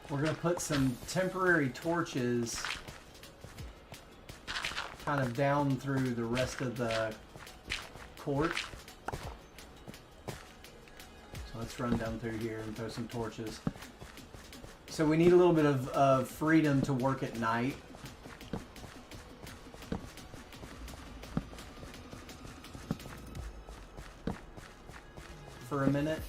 We're going to put some temporary torches kind of down through the rest of the court. So let's run down through here and throw some torches. So we need a little bit of freedom to work at night. For a minute.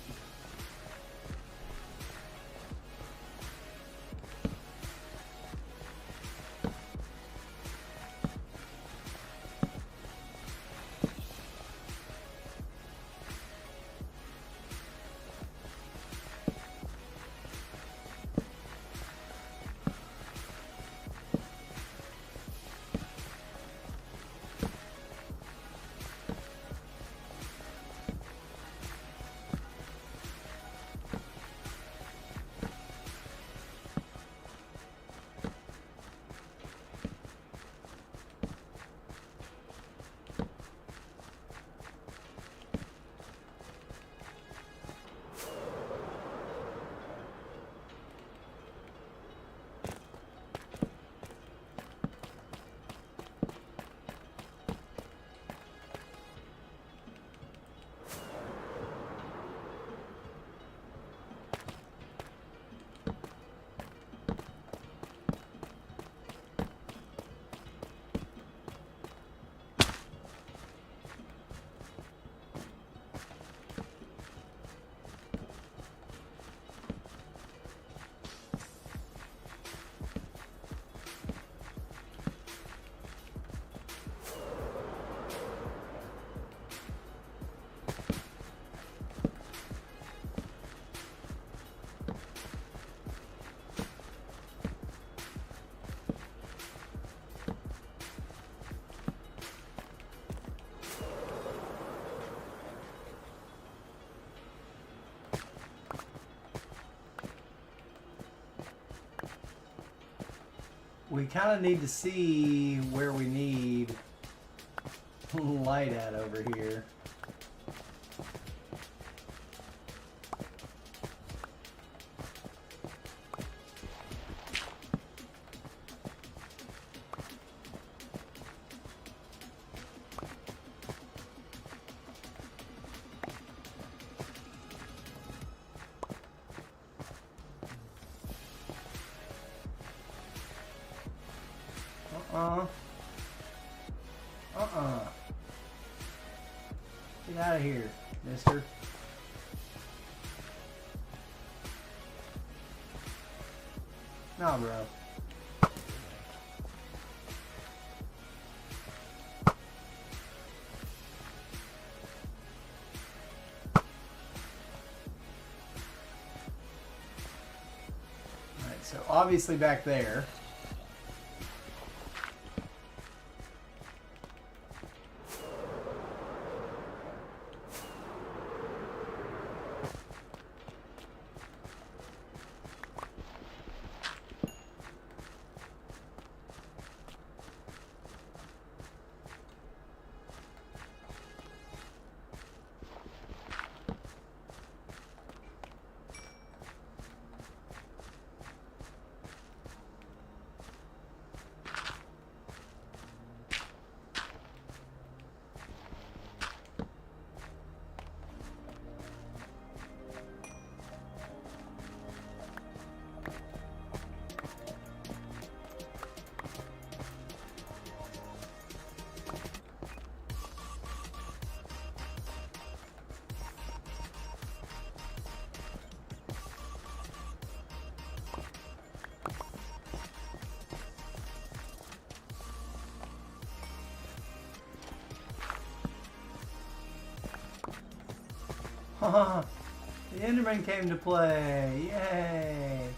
we kind of need to see where we need light at over here. Get out of here, mister. Nah, bro. Alright, so obviously back there. The Enderman came to play. Yay!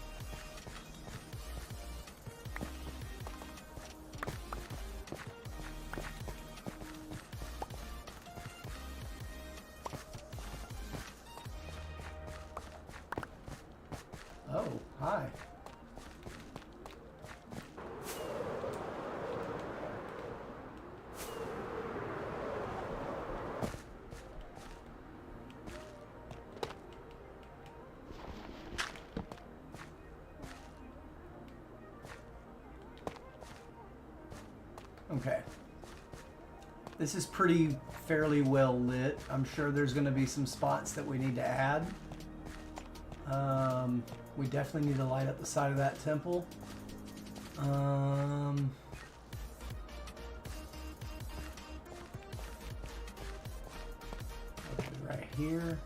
Oh, hi. Okay. This is fairly well lit. I'm sure there's going to be some spots that we need to add. We definitely need to light up the side of that temple. Right here.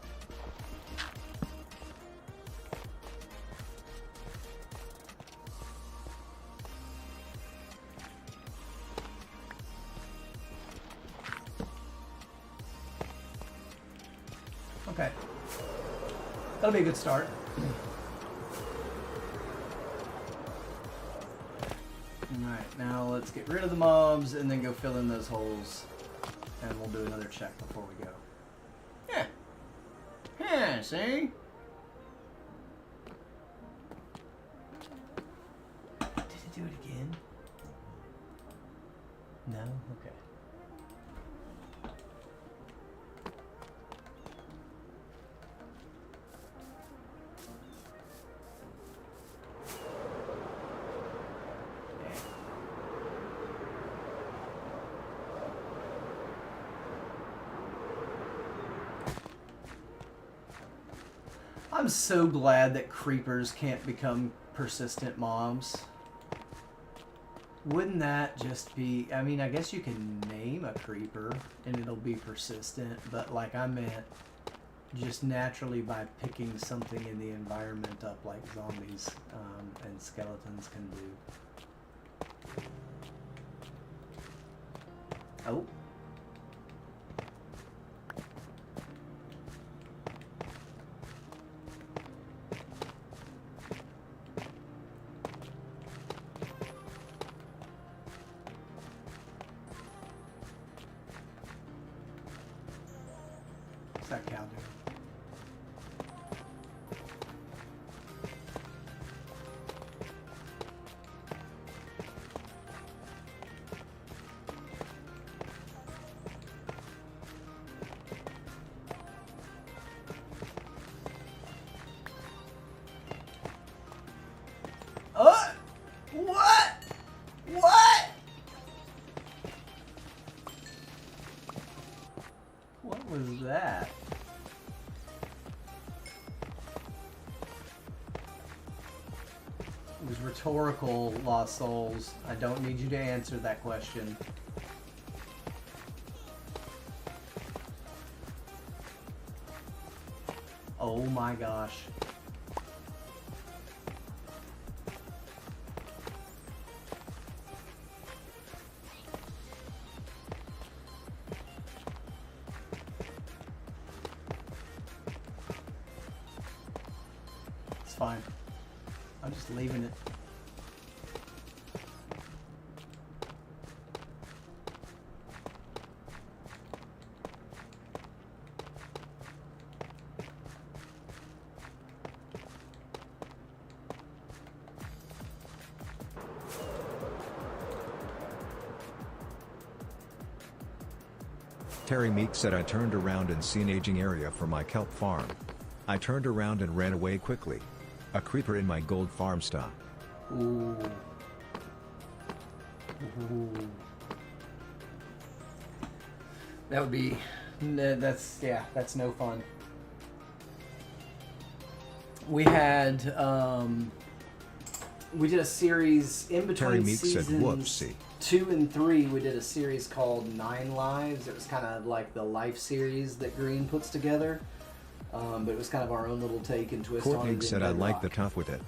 Okay. That'll be a good start. Alright, now let's get rid of the mobs and then go fill in those holes. And we'll do another check before we go. Yeah. Yeah, see? Did it do it again? No? Okay. I'm so glad that creepers can't become persistent mobs. Wouldn't that just be... I mean, I guess you can name a creeper and it'll be persistent, but like I meant just naturally by picking something in the environment up like zombies and skeletons can do. Oh. That cow doing? that. It was rhetorical, Lost Souls. I don't need you to answer that question. Oh my gosh. It's fine. I'm just leaving it. Terry Meek said I turned around and seen aging area for my kelp farm. I turned around and ran away quickly. A creeper in my gold farm stop. Ooh. Ooh. That would be... That's no fun. We had, we did a series in between Terry Meek said seasons whoopsie. 2 and 3. We did a series called 9 Lives. It was kind of like the life series that Green puts together. But it was kind of our own little take and twist on it. Courtney said I like the tough with it.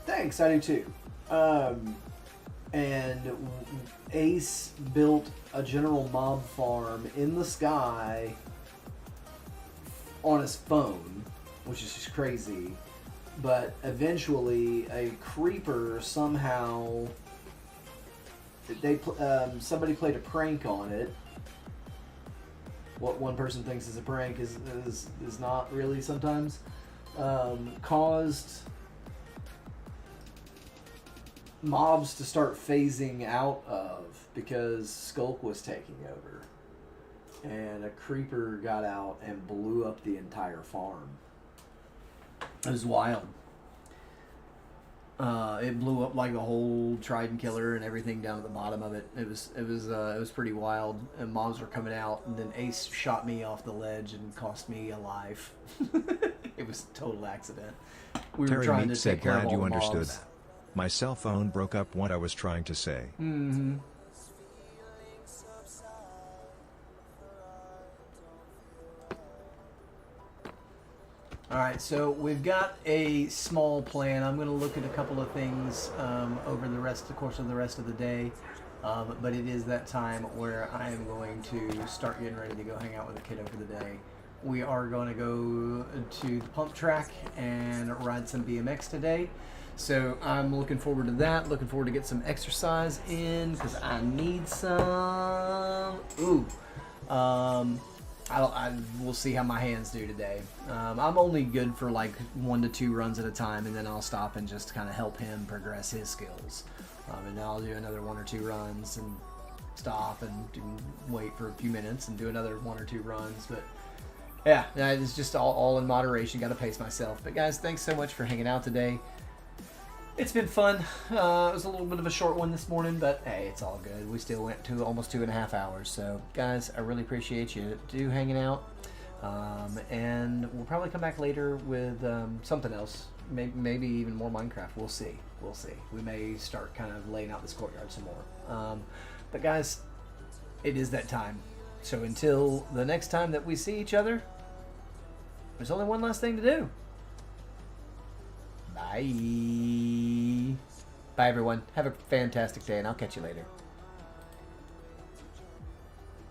Thanks, I do too. And Ace built a general mob farm in the sky on his phone, which is just crazy. But eventually, a creeper somehow somebody played a prank on it. What one person thinks is a prank is not really sometimes. Caused mobs to start phasing out of because Skulk was taking over. And a creeper got out and blew up the entire farm. It was wild. It blew up like the whole Trident Killer and everything down at the bottom of it. It was pretty wild. And mobs were coming out, and then Ace shot me off the ledge and cost me a life. It was a total accident. We were Terry trying Meek to said take care of glad all you the understood. mobs. My cell phone broke up what I was trying to say. Mm-hmm. Alright, so we've got a small plan. I'm going to look at a couple of things over the course of the rest of the day. But it is that time where I am going to start getting ready to go hang out with the kiddo for the day. We are going to go to the pump track and ride some BMX today. So I'm looking forward to that. Looking forward to get some exercise in because I need some. Ooh. We'll see how my hands do today. I'm only good for like 1 to 2 runs at a time, and then I'll stop and just kind of help him progress his skills. And then I'll do another 1 or 2 runs and stop and wait for a few minutes and do another 1 or 2 runs. But yeah, it's just all in moderation. Got to pace myself. But guys, thanks so much for hanging out today. It's been fun. It was a little bit of a short one this morning, but hey, it's all good. We still went to almost 2.5 hours. So, guys, I really appreciate you hanging out. And we'll probably come back later with something else. Maybe even more Minecraft. We'll see. We'll see. We may start kind of laying out this courtyard some more. But, guys, it is that time. So until the next time that we see each other, there's only one last thing to do. Bye. Bye, everyone. Have a fantastic day, and I'll catch you later.